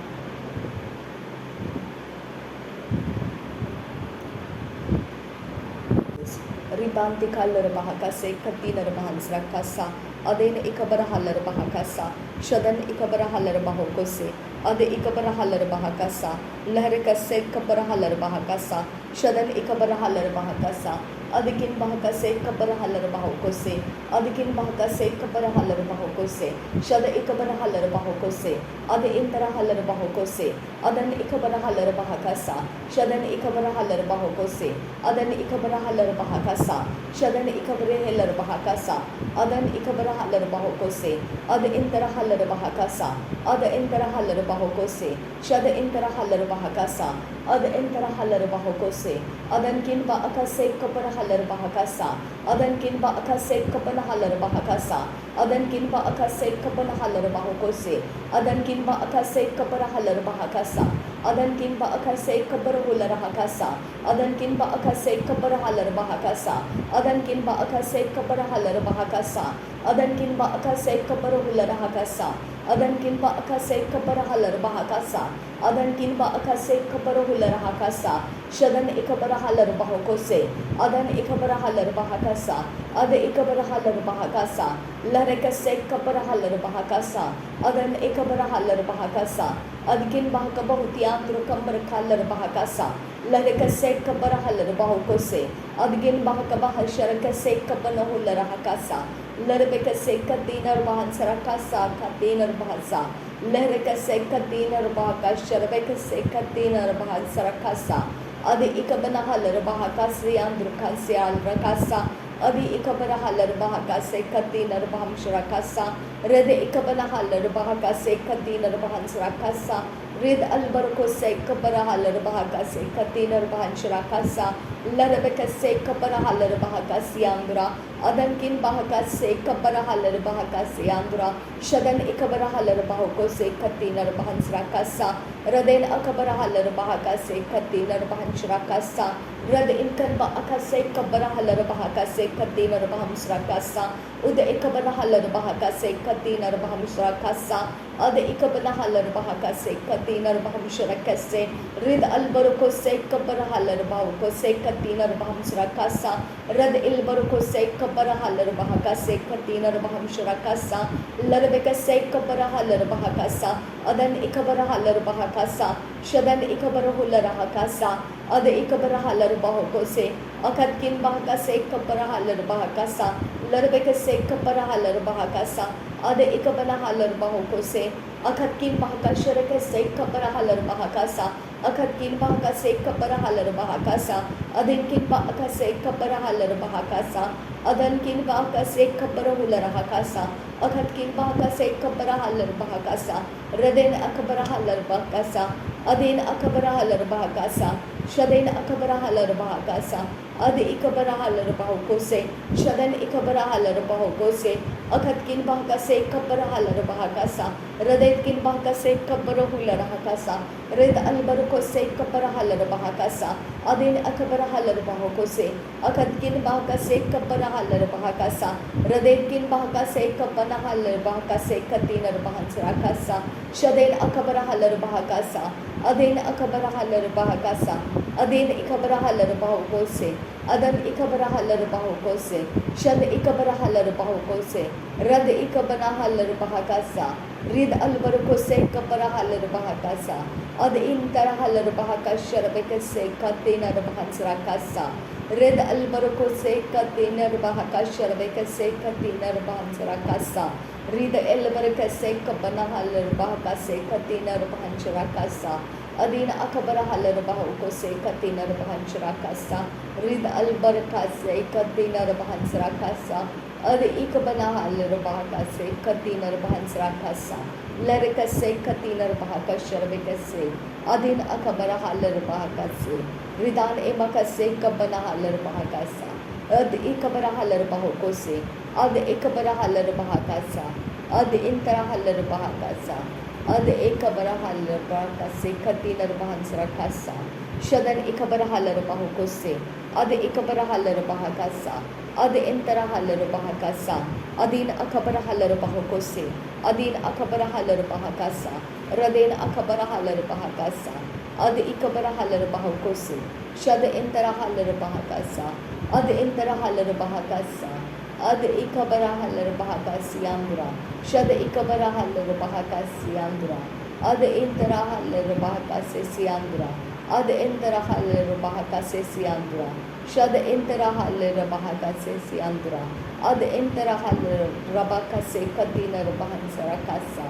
Speaker 1: Ribanti kalar bahakase katina bahans rakasa Adin ikabarahalar bahakasa Shadan ikabarahalar bahokose Ade ikabarahalar bahakasa Laharakase kabarahalar bahakasa Shadan ikabarahalar bahakasa Adikin bahakase kabarahalar bahokose Adikin bahakase kabarahalar bahokose Shada ikabarahalar bahokose Ade intarahalar bahokose Adan ikabarahalar bahakasa Shadan ikabarahalar bahokose Adan ikabarahalar bahakasa Shadan ikabarahalar bahakasa Adan ikabarahalar bahokose Ad intarahalar bahakasa Ad intarahalar bahokose Shada intarahalar bahakasa Ad intarahalar bahokose Adan kin ba akase kabarahalar bahakasa Adan kin ba akase kabarahalar bahakasa Adan kin ba akase kabarahalar bahokose Adan kin ba akase kabarahalar bahakasa Adan kin ba akase kabarahular bahakasa Adan kin ba akase kabarahalar bahakasa Adan kin ba akase kabarahalar bahakasa Adan kin ba akase kabarahular bahakasa Adan kin ba akase kabarahalar bahakasa Adan kin ba akase kabarahular bahakasa Shadan ikabarahalar bahokose Adan ikabarahalar bahakasa Ada ikabarahalar bahakasa Larakase kabarahalar bahakasa Adan ikabarahalar bahakasa Adkin bahaka bahutiyan trukam barakalar bahakasa Larakase kabarahalar bahokose Adgin bahaka bahasharakase kabanahular bahakasa Larbekase katinar bahansarakasa katinar bahasa Larakase katinar bahakasa Larbekase katinar bahansarakasa Adi ikabanahalar bahakasri andrukasi alrakasa Adi ikabanahalar bahakase katinar bahamsharakasa Rede ikabanahalar bahakase katinar bahansarakasa Rid albarkose kabarahalar bahakase katinar bahansharakasa Larbekase kabarahalar bahakasi andra Adan kin bahakase kabarahalar bahakasi andra Shadan ikabarahalar bahakose katinar bahansharakasa Raden akabarahalar bahakase katinar bahansharakasa Rad inkan ba akase kabarahalar bahakase katinar bahamsharakasa Uda ikabarahalar bahakase katinar bahamsharakasa Ada ikabarahalar bahakase katinar bahamsharakase Rid albarkose kabarahalar bahakose katinar bahamsharakasa Rad ilbarkose kabarahalar bahakase katinar bahamsharakasa Larbekase kabarahalar bahakasa Adan ikabarahalar bahakasa Shadan ikabarahular bahakasa Ada ikabarahalar bahakose Akatkin bahakase kabarahalar bahakasa Larbekase kabarahalar bahakasa Ada ikabarahalar bahakose Akatkin bahakasharakase kabarahalar bahakasa Akatkin bahakase kabarahalar bahakasa Adinkin bahakase kabarahalar bahakasa Adankin bahakase kabarahular bahakasa Akatkin bahakase kabarahalar bahakasa Raden akabarahalar bahakasa Adin akabarahalar bahakasa Shaden akabarahalar bahakasa Adi ikabarahalar bahakose Shadan ikabarahalar bahakose Akatkin bahakase kabarahalar bahakasa Radetkin bahakase kabarahular bahakasa Red albarkose kabarahalar bahakasa Adin akabarahalar bahakose Akatkin bahakase kabarahalar bahakasa Radetkin bahakase kabarahalar bahakase katinar bahansarakasa Shaden akabarahalar bahakasa Adin akabarahalar bahakasa Adin ikabarahalar bahakose Adan ikabarahalar bahakose Shad ikabarahalar bahakose Rad ikabarahalar bahakasa Rid albarcose kaparahalar bahakasa. Ad interahalar bahakasharabekase katina bahansrakasa. Red albarcose katina bahakasharabekase katina bahansrakasa. Rid elbarcase kapanahalar bahakase katina bahansrakasa. Adina akabarahalar bahukose katina bahansrakasa. Rid albarcase katina bahansrakasa. Ad ikabanahalar bahakase katina bahansrakasa. Lerikase katina bahakasharabekase. Adin akabarahalar bahakase. Ridan emakase kabanahalar bahakasa. Ad ikabarahalar bahukose. Ad ikabarahalar bahakasa. Ad interahalar bahakasa. Ad ikabarahalar bahakase katina bahansrakasa. Shadan ikabarahalar bahukose. Ad ikabarahalar bahakasa. Ad interahalar bahakasa. Adin akabarahalar bahukose. Adin akabarahalar bahakasa. Radin akabarahalar bahakasa. Ad ikabarahalar bahukose. Shad interahalar bahakasa. Ad interahalar bahakasa. Ad ikabarahalar bahakasiyandra. Shad ikabarahalar bahakasiyandra. Ad interahalar bahakasiyandra. Ad interahalar bahakasiyandra. Shad interahalar bahakasiyandra. Ad interahalar rabakase katina bahansarakasa.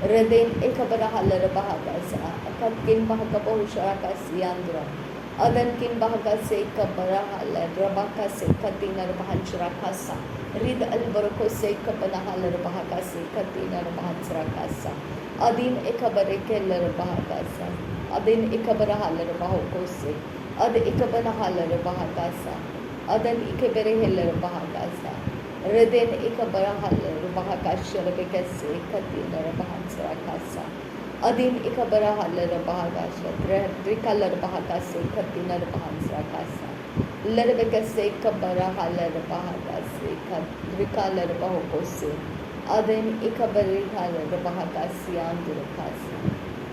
Speaker 1: Redin ikabarahalar bahakasa. Akatkin bahakapahusarakasiyandra. Adan kin bahakase kabarahalar rabakase katina bahansharakasa. Rid albarkose kabanahalar bahakase katina bahansharakasa. Adin ikabarekelar bahakasa. Adin ikabarahalar bahukose. Ad ikabanahalar bahakasa. Adan ikaberehelar bahakasa. Redin ikabarahalar bahakasharabekase katina bahansharakasa. Adin ikabarahalar bahakasa. Drikalar bahakase katina bahansharakasa. Lerbekase kabarahalar bahakase drikalar bahukose. Adin ikabarahalar bahakasiyandrakasa.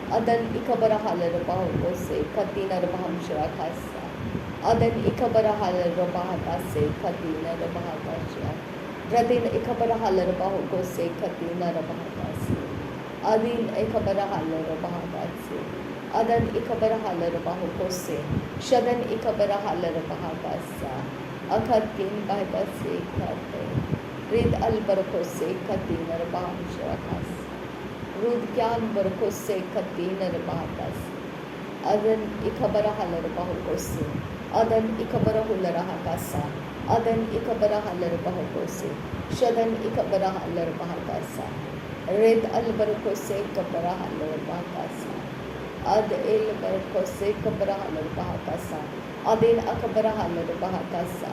Speaker 1: Adan ikabarahalar bahukose katina bahansharakasa. Adan ikabarahalar bahakase katina bahakasya. Radin ikabarahalar bahukose katina bahakase. Adin ikabarahalar bahakase. Adan ikabarahalar bahukose. Shadan ikabarahalar bahakasa. Akatin bahakase kate. Rid albarkose katina bahansharakasa. Rudkyan barkose katina bahakase. Adan ikabarahalar bahukose. Adan ikabarahular hakasa. Adan ikabarahalar bahukose. Shadan ikabarahalar bahakasa. Red albarkose kabarahalar bahakasa. Ad albarkose kabarahalar bahakasa. Adin akabarahalar bahakasa.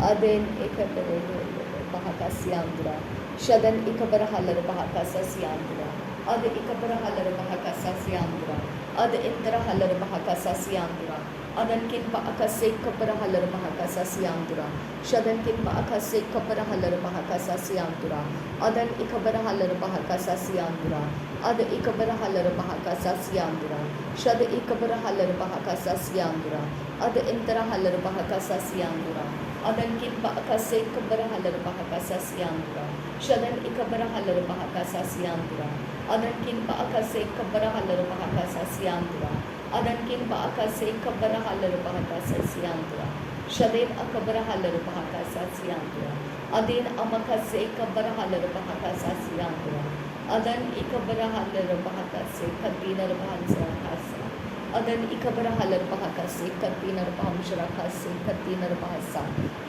Speaker 1: Adin ikabarahalar bahakasiyandra. Shadan ikabarahalar bahakasa siyandra. Ad ikabarahalar bahakasa siyandra. Ad interahalar bahakasa siyandra. Adan kin paakase kabarahalar bahakasa siyandra. Shadan kin paakase kabarahalar bahakasa siyandra. Adan ikabarahalar bahakasa siyandra. Ad ikabarahalar bahakasa siyandra. Shad ikabarahalar bahakasa siyandra. Ad interahalar bahakasa siyandra. Adan kin paakase kabarahalar bahakasa siyandra. Shadan ikabarahalar bahakasa siyandra. Adan kin paakase kabarahalar bahakasa siyandra. Adan kin paakase kabarahalar bahakasa siyandra. Shadin akabarahalar bahakasa siyandra. Adin amakase kabarahalar bahakasa siyandra. Adan ikabarahalar bahakase katina bahansharakasa. Adan ikabarahalar bahakase katina bahansharakase katina bahasa.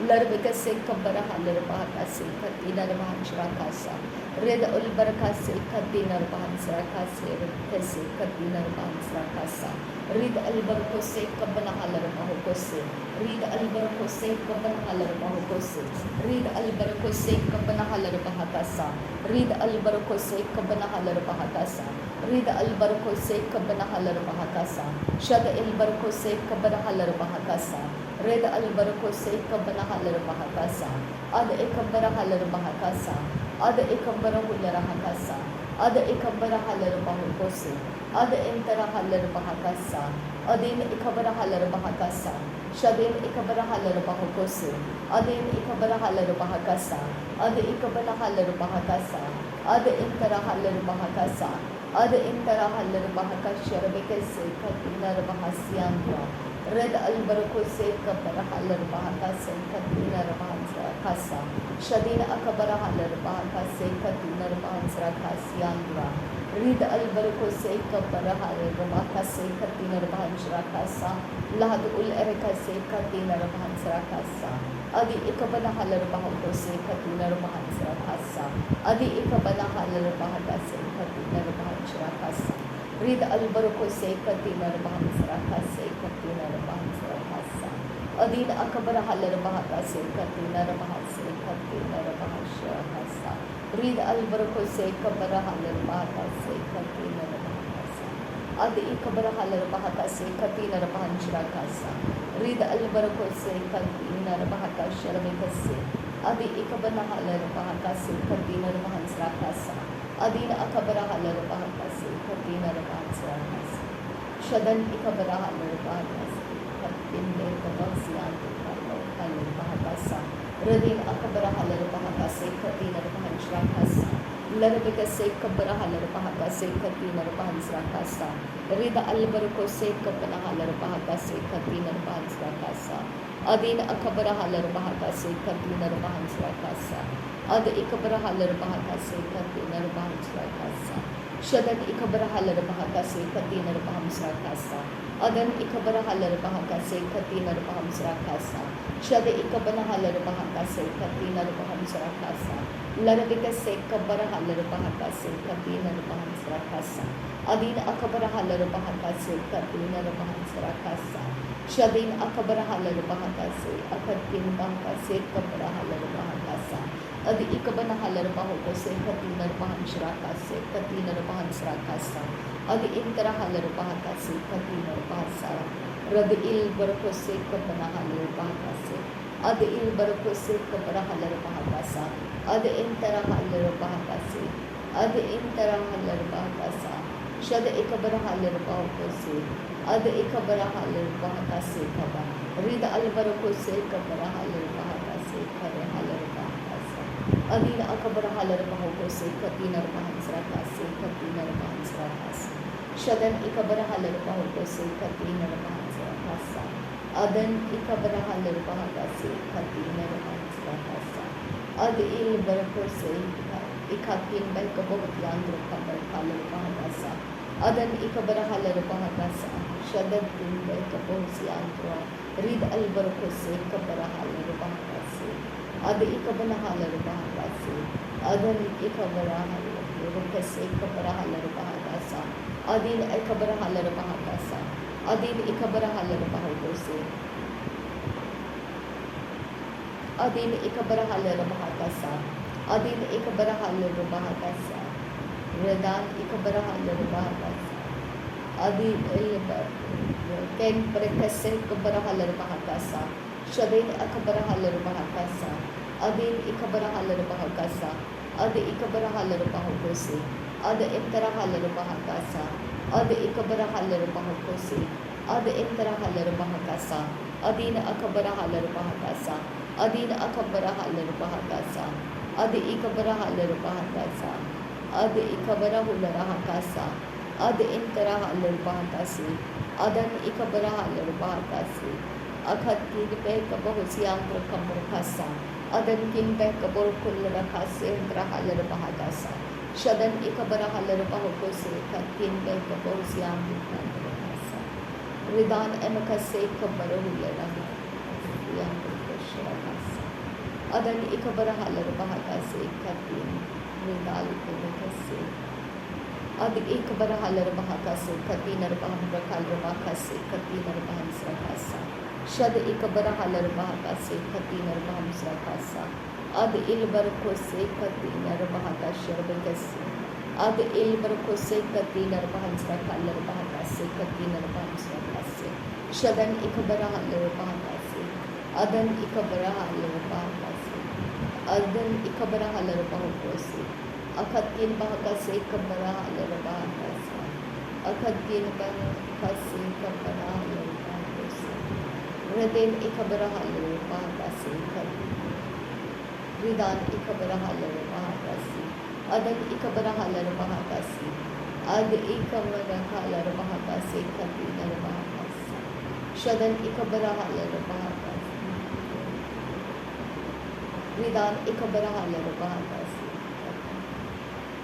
Speaker 1: Larbekase kabarahalar bahakase katina bahansharakasa. Red albarkase katina bahansharakase kase katina bahansharakasa. Rid albarkose kabanahalar bahukose. Rid albarkose kabanahalar bahukose. Rid albarkose kabanahalar bahakasa. Rid albarkose kabanahalar bahakasa. Rid albarkose kabanahalar bahakasa. Shad albarkose kabanahalar bahakasa. Red albarkose kabanahalar bahakasa. Ad ekabarahalar bahakasa. Ad ekabarahular hakasa. Ad ikabara halar bahukose. Ad intara halar bahakasa. Adin ikabara halar bahakasa. Shadin ikabara halar bahukose. Adin ikabara halar bahakasa. Ad ikabara halar bahakasa. Ad intara halar bahakasa. Ad intara halar bahakasya rabekase katinar bahasyandra. Red albarkose kabara halar bahakase katinar bahakasa. Shadina akabara halar bahakase katinar bahasyandra. Rid albarkose kabara halar bahakase katinar bahasyakasa. Lahad ul erekase katinar bahasyakasa. Adi ikabana halar bahakose katinar bahasyakasa. Adi ikabana halar bahakase katinar bahasyakasa. Rid albarkose katinar bahasyakase katinar bahasyakasa. Adin akabara halar bahakase katinar bahasyakasa. Rid albarkose kabara halar bahakase katinar bahakasa. Adi ikabara halar bahakase katinar bahasyakasa. Rid albarkose katinar bahakasya rabekase. Adi ikabana halar bahakase katinar bahasyakasa. Adin akabara halar bahakase katinar bahasyakasa. Shadan ikabara halar bahakase katinar bahakasa. Radin akabara halar bahakase katinar bahasyakasa. Larabekase kabara halar bahakase katinar bahasyakasa. Rida albarkose kabara halar bahakase katinar bahasyakasa. Adin akabara halar bahakase katinar bahasyakasa. Ad ikabara halar bahakase katinar bahasyakasa. Shadan ikabara halar bahakase katinar bahasyakasa. Adan ikabara halar bahakase katinar bahasyakasa. Shada ikabara halar bahakase katinar bahasyakasa. Larabekase kabara halar bahakase katinar bahasyakasa. Adin akabara halar bahakase katinar bahasyakasa. Shadin akabara halar bahakase akatin bahakase kabara halar bahakasa. Adi ikabana halar bahukose katinar bahasyakase katinar bahasyakasa. Adi intara halar bahakase katinar bahasa. Rad il barkose kabana halar bahakase. Adi il barkose kabara halar bahakasa. Adi intara halar bahakase. Adi intara halar bahakasa. Shada ikabara halar bahukose. Adi ikabara halar bahakase kaba. Rida al barkose kabara halar bahakase kare halar bahakasa. Adina akabara halar bahukose katinar bahasyakase katinar bahasyakasa. Shadan ikabara halar bahukose katinar bahasyakasa. Adan ikabara halar bahakase katinar bahasyakasa. Ad il barkose ikatin bay kabohat yandro kabar halar bahakasa. Adan ikabara halar bahakasa. Shadan tin bay kabohat yandro. Rid al barkose kabara halar bahakase. Ad ikabana halar bahakase. Adan ikabara halar bahakase kabara halar bahakasa. Adin ikabara halar bahakasa. Adin ikabara halar bahakase. Adin ikabara halar bahakasa. Adin ikabara halar bahakasa. Redan ikabara halar bahakasa. Adin ilbar ken prekase kabara halar bahakasa. Shadin akabara halar bahakasa. Adin ikabara halar bahakasa. Adi ikabara halar bahakose. Ad intara halar bahakasa. Ad ikabara halar bahakose. Ad intara halar bahakasa. Adin akabara halar bahakasa. Adin akabara halar bahakasa. Ad ikabara halar bahakasa. Ad ikabara hular bahakasa. Ad intara halar bahakase. Adan ikabara halar bahakase. Akhat kin pe kabahusyang kamurkasa. Adan kin pe kabur kulra khase indra halar bahakasa. Shadan ikabara halar bahukose khatin pe kabahusyang kamurkasa. Ridan emakase kabara hulara yang berkasa. Adan ikabara halar bahakase khatin ridal emakase. Ad ikabara halar bahakase katinar bahakase katinar bahasyakasa. Shad ikabara halar bahakase katinar bahasyakasa. Ad il barkose katinar bahakasya rabekase. Ad il barkose katinar bahasyakalar bahakase katinar bahasyakase. Shadan ikabara halar bahakase. Adan ikabara halar bahakase. Adan ikabara halar bahakose. Akatin bahakase kabara halar bahakasa. Akatin bahakase kabara halar bahakasa. Radin ikabara halar bahakase kabara. Ridan ikabara halar bahakase. Adan ikabara halar bahakase. Ad ikabara halar bahakase kabinar bahakasa. Shadan ikabara halar bahakase. Ridan ikabara halar bahakase.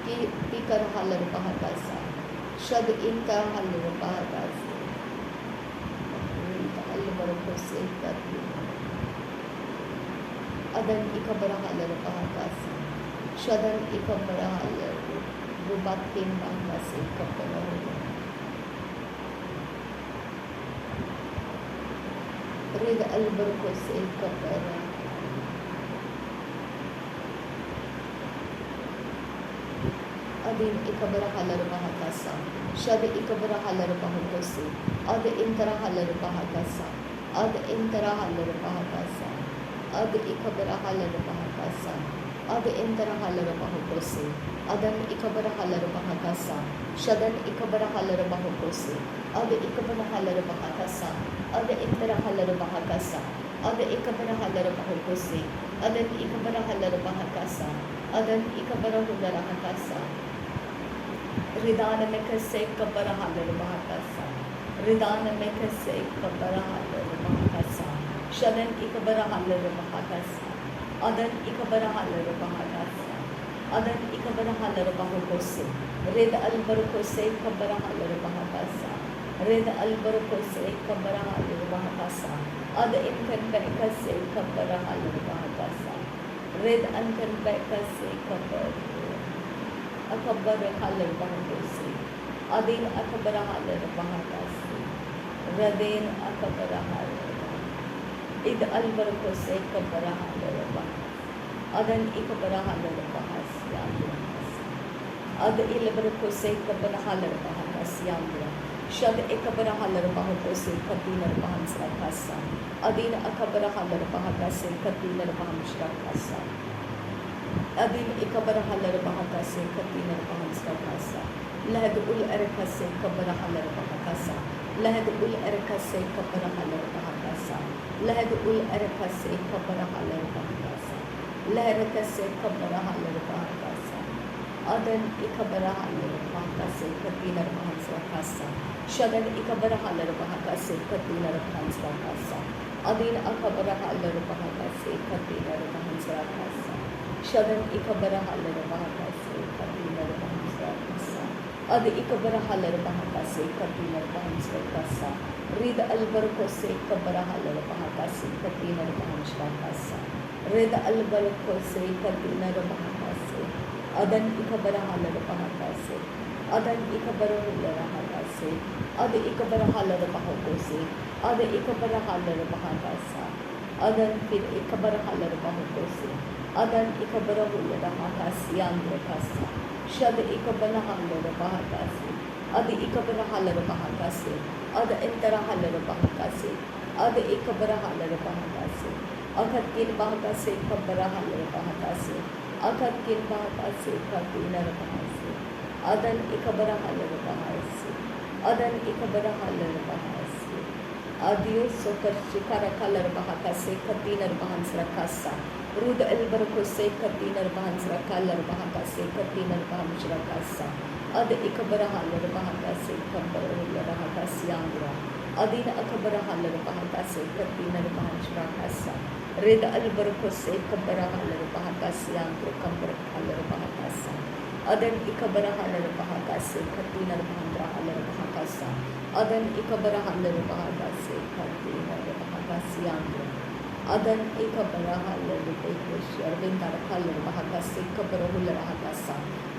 Speaker 1: Ki pikar halar bahakasa. Shad inka halar bahakase. Rida albarakose kabinar. Adan ikabara halar bahakase. Shadan ikabara halar rubatin bahakase kabara. Rida albarakose kabara. Adin ikabara halar bahakasa. Shad ikabara halar bahakase. Ad intara halar bahakasa. Ad intara halar bahakasa. Ad ikabara halar bahakasa. Ad intara halar bahakase. Adan ikabara halar bahakasa. Shadan ikabara halar bahakase. Ad ikabara halar bahakasa. Ad intara halar bahakasa. Ad ikabara halar bahakase. Adan ikabara halar bahakasa. Adan ikabara halar bahakasa. Ridana mekase kabara halar bahakasa. Ridana mekase kabara halar bahakasa. Shadan ikabara halar bahakasa. Adan ikabara halar bahakasa. Adan ikabara halar bahakose. Red albarakose kabara halar bahakasa. Red albarakose kabara halar bahakasa. Ad inkan bekase kabara halar bahakasa. Red ankan bekase kabara. Akabara halar bahakase. Adin akabara halar bahakase. Radin akabara halar. Id albarakose kabara halar bahakase. Adan ikabara halar bahakase. Ad ilbarakose kabara halar bahakase. Shad ikabara halar bahakase katinar bahansra kasa. Adin akabara halar bahakase katinar bahansra kasa. Adin ikabara halar bahakase katinar bahansra kasa. Lahad ul erekase kabara halar bahakasa. Lahad ul erekase kabara halar bahakasa. Lahad ul erekase kabara halar bahakasa. Leherekase kabara halar bahakasa. Adan ikabara halar bahakase katinar bahansra kasa. Shadan ikabara halar bahakase katinar bahansra kasa. Adin akabara halar bahakase katinar bahansra kasa. Shadan ikabara halar bahakase katinar bahansra kasa. Ad ikabara halar bahakase katinar bahansra kasa. Rid albarakose kabara halar bahakase katinar bahansra kasa. Rid albarakose katinar bahakase. Adan ikabara halar bahakase. Adan ikabara halar bahakase. Ad ikabara halar bahakose. Ad ikabara halar bahakasa. Adan fir ikabara halar bahakose. Adan ikabara halar bahakase yandra kasa. Shad ikabara halar bahakase. Ad ikabara halar bahakase. Ad intara halar bahakase. Ad ikabara halar bahakase. Akatin bahakase kabara halar bahakase. Akatin bahakase katinar bahakase. Adan ikabara halar bahakase. Adan ikabara halar bahakase. Adiyo sokar shikara halar bahakase katinar bahansra kasa. Rud albarakose katinar bahansra kalar bahakase katinar bahansra kasa. Ad ikabara halar bahakase kabara halar bahakase yangra. Adin akabara halar bahakase katinar bahansra kasa. Red albarakose kabara halar bahakase yangra kabara halar bahakasa. Adan ikabara halar bahakase katinar bahansra halar bahakasa. Adan ikabara halar bahakase katinar bahakase yangra. Adan ikabara halar bahakase arvindar halar bahakase kabara halar bahakasa.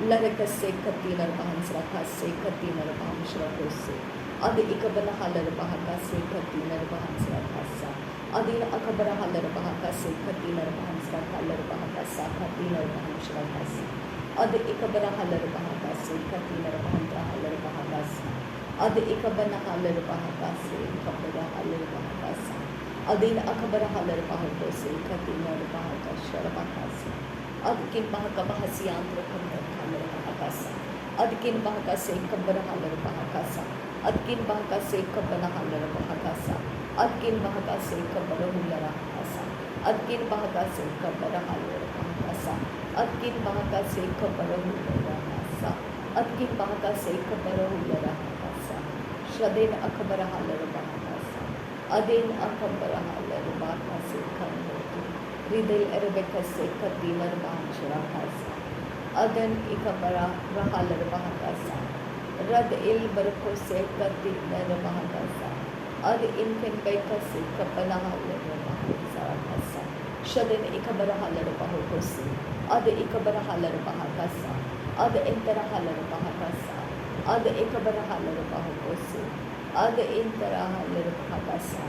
Speaker 1: Larakase katinar bahansra kase katinar bahansra kose. Ad ikabara halar bahakase katinar bahansra kasa. Adin akabara halar bahakase katinar bahansra halar bahakasa katinar bahansra kasa. Ad ikabara halar bahakase katinar bahansra halar bahakasa. Ad ikabara halar bahakase kabara halar bahakasa. Adin akabara halar bahakase katinar bahakasa bahakasa. Ad kin bahakabahasi yantra kabara bahakasa. Adkin bahakase kabarahalar bahakasa. Adkin bahakase kabarahalar bahakasa. Adkin bahakase kabarahulara bahakasa. Adkin bahakase kabarahalar bahakasa. Adkin bahakase kabarahulara bahakasa. Adkin bahakase kabarahulara bahakasa. Shadin akabarahalar bahakasa. Adin akabarahalar bahakase kamutu. Ridel erebekase kadinar bahakasa. Adan ikabara rahalar bahakasa. Rad il barkose kadinar bahakasa. Ad inken baikase kapalahalar bahakasa. Shadin ikabarahalar bahakasa. Ad ikabarahalar bahakasa. Ad interahalar bahakasa. Ad ikabarahalar bahakasa. Ad interahalar bahakasa.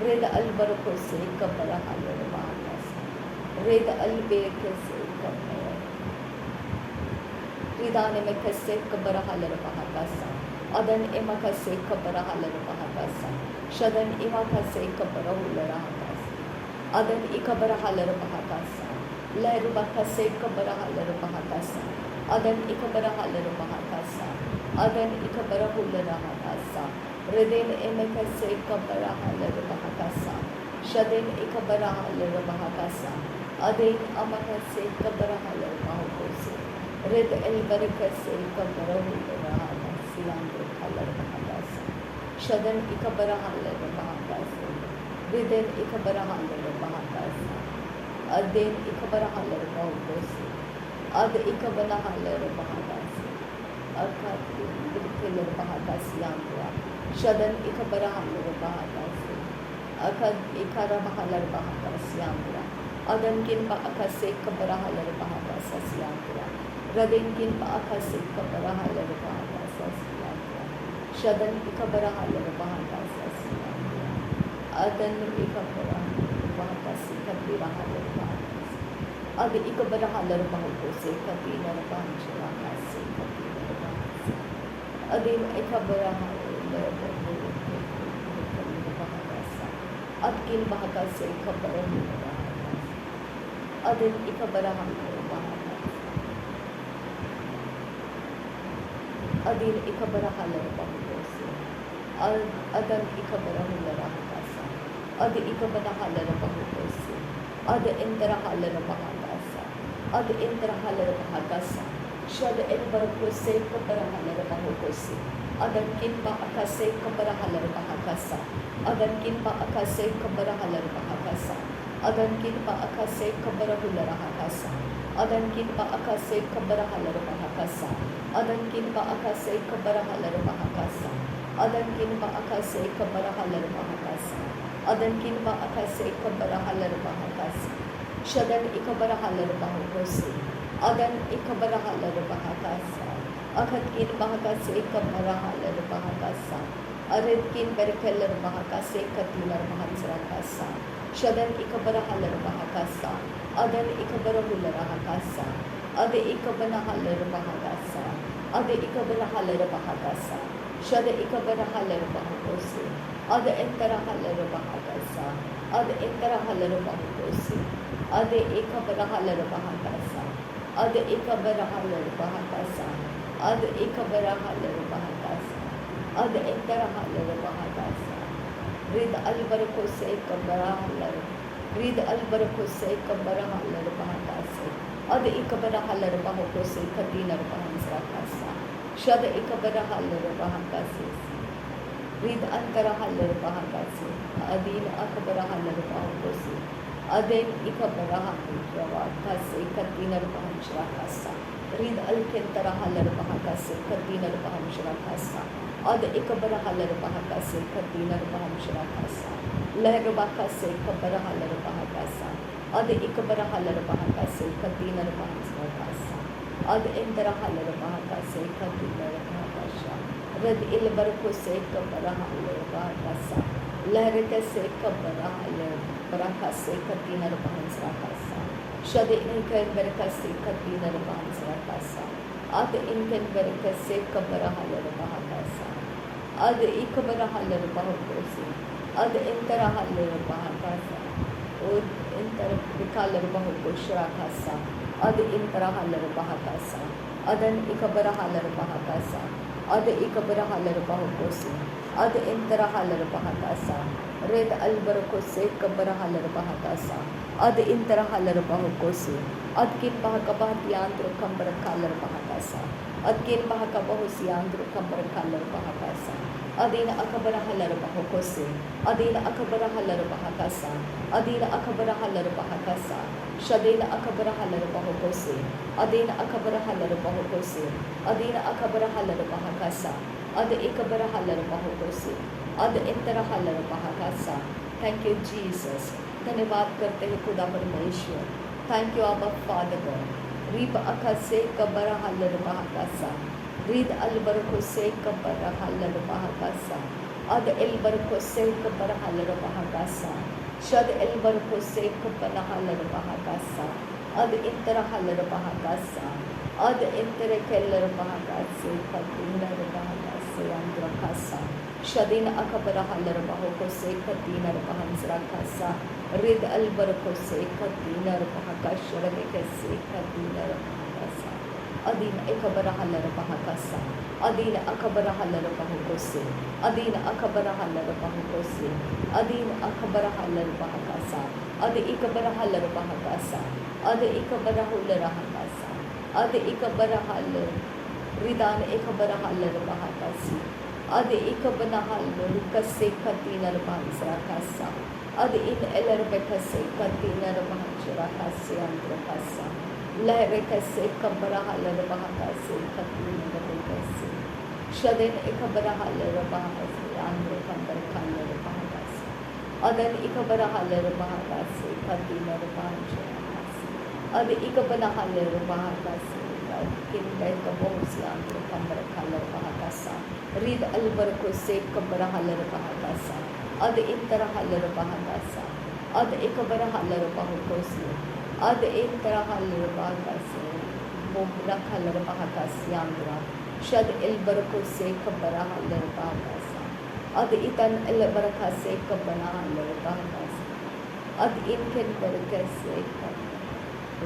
Speaker 1: Red al barkose kapalahalar bahakasa. Red al bekase kapalahalar Ridane mekase kabarahalar bahakasa. Adan emakase kabarahalar bahakasa. Shadan imakase kabarahular bahakasa. Adan ikabarahalar bahakasa. Leru bakase kabarahalar bahakasa. Adan ikabarahalar bahakasa. Adan ikabarahular bahakasa. Riden emakase kabarahalar bahakasa. Shadan ikabarahalar bahakasa. Adan amakase kabarahalar bahakasa. Red el barkase kabarahulara silambre halar bahakasa. Shadan ikabarahalar bahakasa. Riden ikabarahalar bahakasa. Aden ikabarahalar bahakasa. Ad ikabarahalar bahakasa. Akat birkelar bahakasa yamra. Shadan ikabarahalar bahakasa. Akad ikarabahalar bahakasa yamra. Adan kin pa akase kabarahalar bahakasa yamra. Radin kin paakase kabarahalar bahakasa silamra. Shadan ikabarahalar bahakasa silamra. Adan ikabarahalar bahakasa kabirahalar bahakasa. Ad ikabarahalar bahakasa kabinar bahakasa kabinar bahakasa. Adin ikabarahalar bahakasa. Adkin bahakasa kabarahalar bahakasa. Adin ikabarahalar bahakasa. Adin ikabarahalar bahakasa. Adan ikabarahular bahakasa. Ad ikabarahalar bahakasa. Ad interahalar bahakasa. Ad interahalar bahakasa. Shad el barakose kabarahalar bahakasa. Adan kin pa akase kabarahalar bahakasa. Adan kin pa akase kabarahalar bahakasa. Adan kin pa akase kabarahular bahakasa. Adan kin pa akase kabarahalar bahakasa. Adan kin pa akase kabarahalar bahakasa. Adan kin pa akase kabarahalar bahakasa. Adan kin pa akase kabarahalar bahakasa. Shadan ikabarahalar bahakasa. Adan ikabarahalar bahakasa. Akat kin bahakase kabarahalar bahakasa. Arid kin berkelar bahakase katilar bahakasa. Shadan ikabarahalar bahakasa. Adan ikabarahular bahakasa. Ade ikabarahalar bahakasa. Ade ikabarahalar bahakasa. Shada ikabarahalar bahakasa. Ade interahalar bahakasa. Ade interahalar bahakasa. Ade ikabarahalar bahakasa. Ade ikabarahalar bahakasa. Ade ikabarahalar bahakasa. Ade interahalar bahakasa. Rid albarakose kabarahalar. Rid albarakose kabarahalar bahakasa. Ad ikabarahalar bahakase kadinar bahakasa. Shad ikabarahalar bahakasa. Rid antarahalar bahakasa. Adin akabarahalar bahakasa. Adin ikabarahalar bahakasa kadinar bahakasa. Rid alkentarahalar bahakasa kadinar bahakasa. Ad ikabarahalar bahakasa kadinar bahakasa. Leher bahakasa ikabarahalar bahakasa. Ad ikabarahalar bahakasa kadinar bahakasa. Ad interahalar bahakasa kadinar bahakasa. Rad il barkose kabarahalar bahakasa. Leher kase kabarahalar bahakasa kadinar bahakasa. Shad inken barkase kadinar bahakasa. Ad inken barkase kabarahalar bahakasa. Ad ikabarahalar bahakasa. Ad interahalar bahakasa. Od inter bikalar bahakasa. Ad interahalar bahakasa. Adan ikabarahalar bahakasa. Ad ikabarahalar bahukosi. Ad interahalar bahakasa. Red albarkose kabarahalar bahakasa. Ad interahalar bahukosi. Ad kin bahakabahatiandro kambarakalar bahakasa. Ad kin bahakabahusiandro kambarakalar bahakasa. Adina akabarahalar bahukose. Adina akabarahalar bahakasa. Adina akabarahalar bahakasa. Shadina akabarahalar bahukose. Adina akabarahalar bahukose. Adina akabarahalar bahakasa. Ad ikabarahalar bahukose. Ad interahalar bahakasa. Thank you Jesus. धन्यवाद करते हैं खुदा परमेश्वर. Thank you Abba Father God. Rib akase kabara halar bahakasa. Rid albarko se kabara halar bahakasa. Ad elbarko se kabara halar bahakasa. Shad elbarko se kabara halar bahakasa. Ad intera halar bahakasa. Ad intere keller bahakase patinar bahakase andrakasa. Shadina akabara halar bahako se patinar bahansrakasa. Rid albarko se patinar bahakasa rabeke se patinar bahakasa. Adina ikabara halar bahakasa. Adina akabara halar bahakose. Adina akabara halar bahakose. Adina akabara halar bahakasa. Adi ikabara halar bahakasa. Adi ikabara hular bahakasa. Adi ikabara halar ridana ikabara halar bahakasi. Adi ikabana halar kase patinar bahansrakasa. Adi in elarbekase patinar bahansrakasa andrakasa. लहरेकसे कबरहालर बहाकसे कतीनरबेकसे शदेन एकबरहालर बहाकसे Andhra कंबरहालर बहाकसे अदन एकबरहालर बहाकसे कतीनर बहाकसे अद एकबरहालर बहाकसे किंदे कबोसी आंध्र कंबरहालर बहाकसा रीद अलबर को से कबरहालर बहाकसा अद इंतरहालर बहाकसा अद एकबरहालर बहाकोसी Ad interahalar bahakase, mubrakhalar bahakase andra, shad elbarkose kabarahalar bahakasa. Ad itan elbarakase kabarahalar bahakase. Ad inken barkase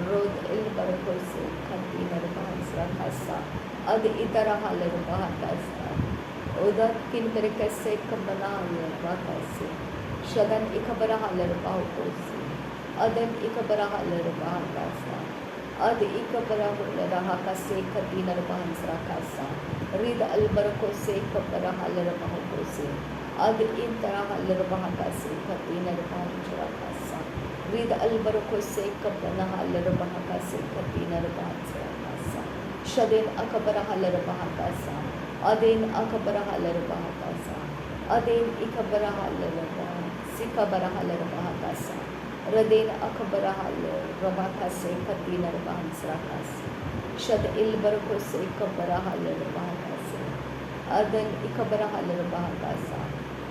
Speaker 1: rod elbarkose katinar bahasrakasa. Ad itarahalar bahakasa. Udat kin barkase kabarahalar bahakase. Shadan ikabarahalar bahakose. Adan ikabarahalar bahakasa. Ad ikabarahalar katinar bahansrakasa. Rid albarko se kabarahalar bahakose. Ad interahalar bahakase katinar bahansrakasa. Rid albarko se kabarahalar bahakase katinar bahansrakasa. Shadin akabarahalar bahakasa. Adin akabarahalar bahakasa. Adin ikabarahalar sikabarahalar bahakasa. Radin akabarahalar rabakase katinar bahansrakase. Shad ilbarko se ikabarahalar bahakase. Adan ikabarahalar bahakasa.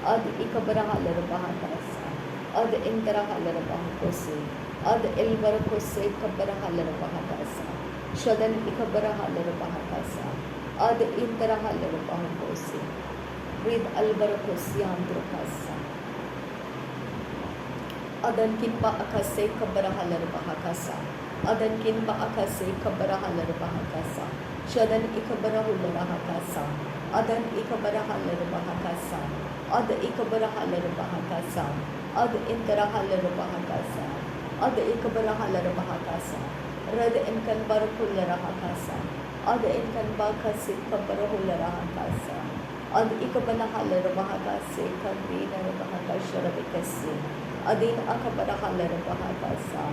Speaker 1: Ad ikabarahalar bahakasa. Ad interahalar bahakose. Ad ilbarko se ikabarahalar bahakasa. Shadan ikabarahalar bahakasa. Ad interahalar bahakose. Rid albarko siandrakasa. Adan kinpa akase kabarahalar bahakasa. Adan kinpa akase kabarahalar bahakasa. Shadan ikabarahular bahakasa. Adan ikabarahalar bahakasa. Ad ikabarahalar bahakasa. Ad interahalar bahakasa. Ad ikabarahalar bahakasa. Rad inkan barahular bahakasa. Ad inkan bakase kabarahular bahakasa. Ad ikabarahalar bahakase katinar bahakasa rabekase. Adin akabarahalar bahakasa.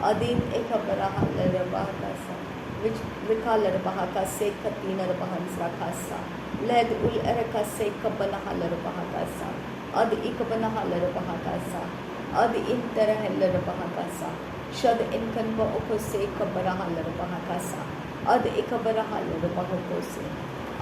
Speaker 1: Adin ekabarahalar bahakasa. Which vikalar bahakase katinar bahansrakasa. Led ul erakase kabanahalar bahakasa. Ad ikabanahalar bahakasa. Ad interahalar bahakasa. Shad inkan ba ukose kabarahalar bahakasa. Ad ikabarahalar bahakose.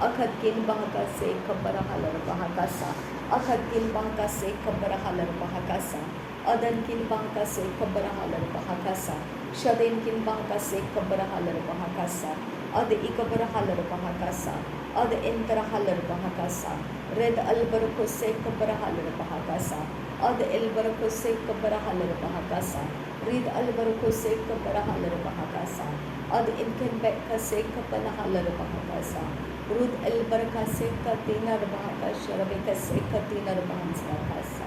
Speaker 1: Akad kin bahakase kabarahalar bahakasa. Akad kin bahakase kabarahalar bahakasa. Adan kin bahakase kabarahalar bahakasa. Shadin kin bahakase kabarahalar bahakasa. Ad ikabarahalar bahakasa. Ad interahalar bahakasa. Red albarko se kabarahalar bahakasa. Ad elbarko se kabarahalar bahakasa. Red albarko se kabarahalar bahakasa. Ad inken bekase kapanahalar bahakasa. Rud el barakase katinar bahakasha rabekase katinar bahansakasa.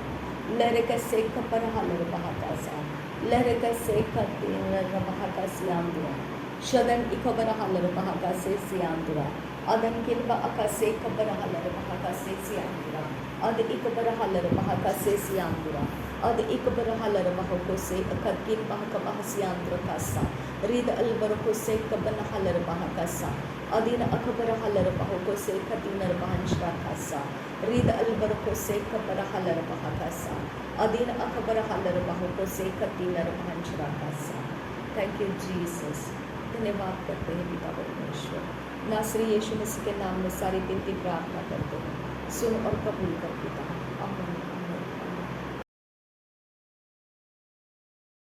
Speaker 1: Lerekase kapanahalar bahakasa. Lerekase katinar bahakasiandura. Shadan ikabanahalar bahakase siandura. Adan kilba akase kapanahalar bahakase siandura. Ad ikabanahalar bahakase siandura. Ad ikabanahalar bahakose akakin bahakabahasiandura kasa. Rida albarokose kabanahalar bahakasa. Adina akabarahalar bahakose katinar bahanshrakasa. Rida albarokose kabarahalar bahakasa. Adina akabarahalar bahakose katinar bahanshrakasa. Thank you Jesus. धन्यवाद करते हैं पिता परमेश्वर। नासरी यीशु मसीह के नाम में सारी विनती प्रार्थना करते हैं, सुन और कबूल कर पिता। आमीन।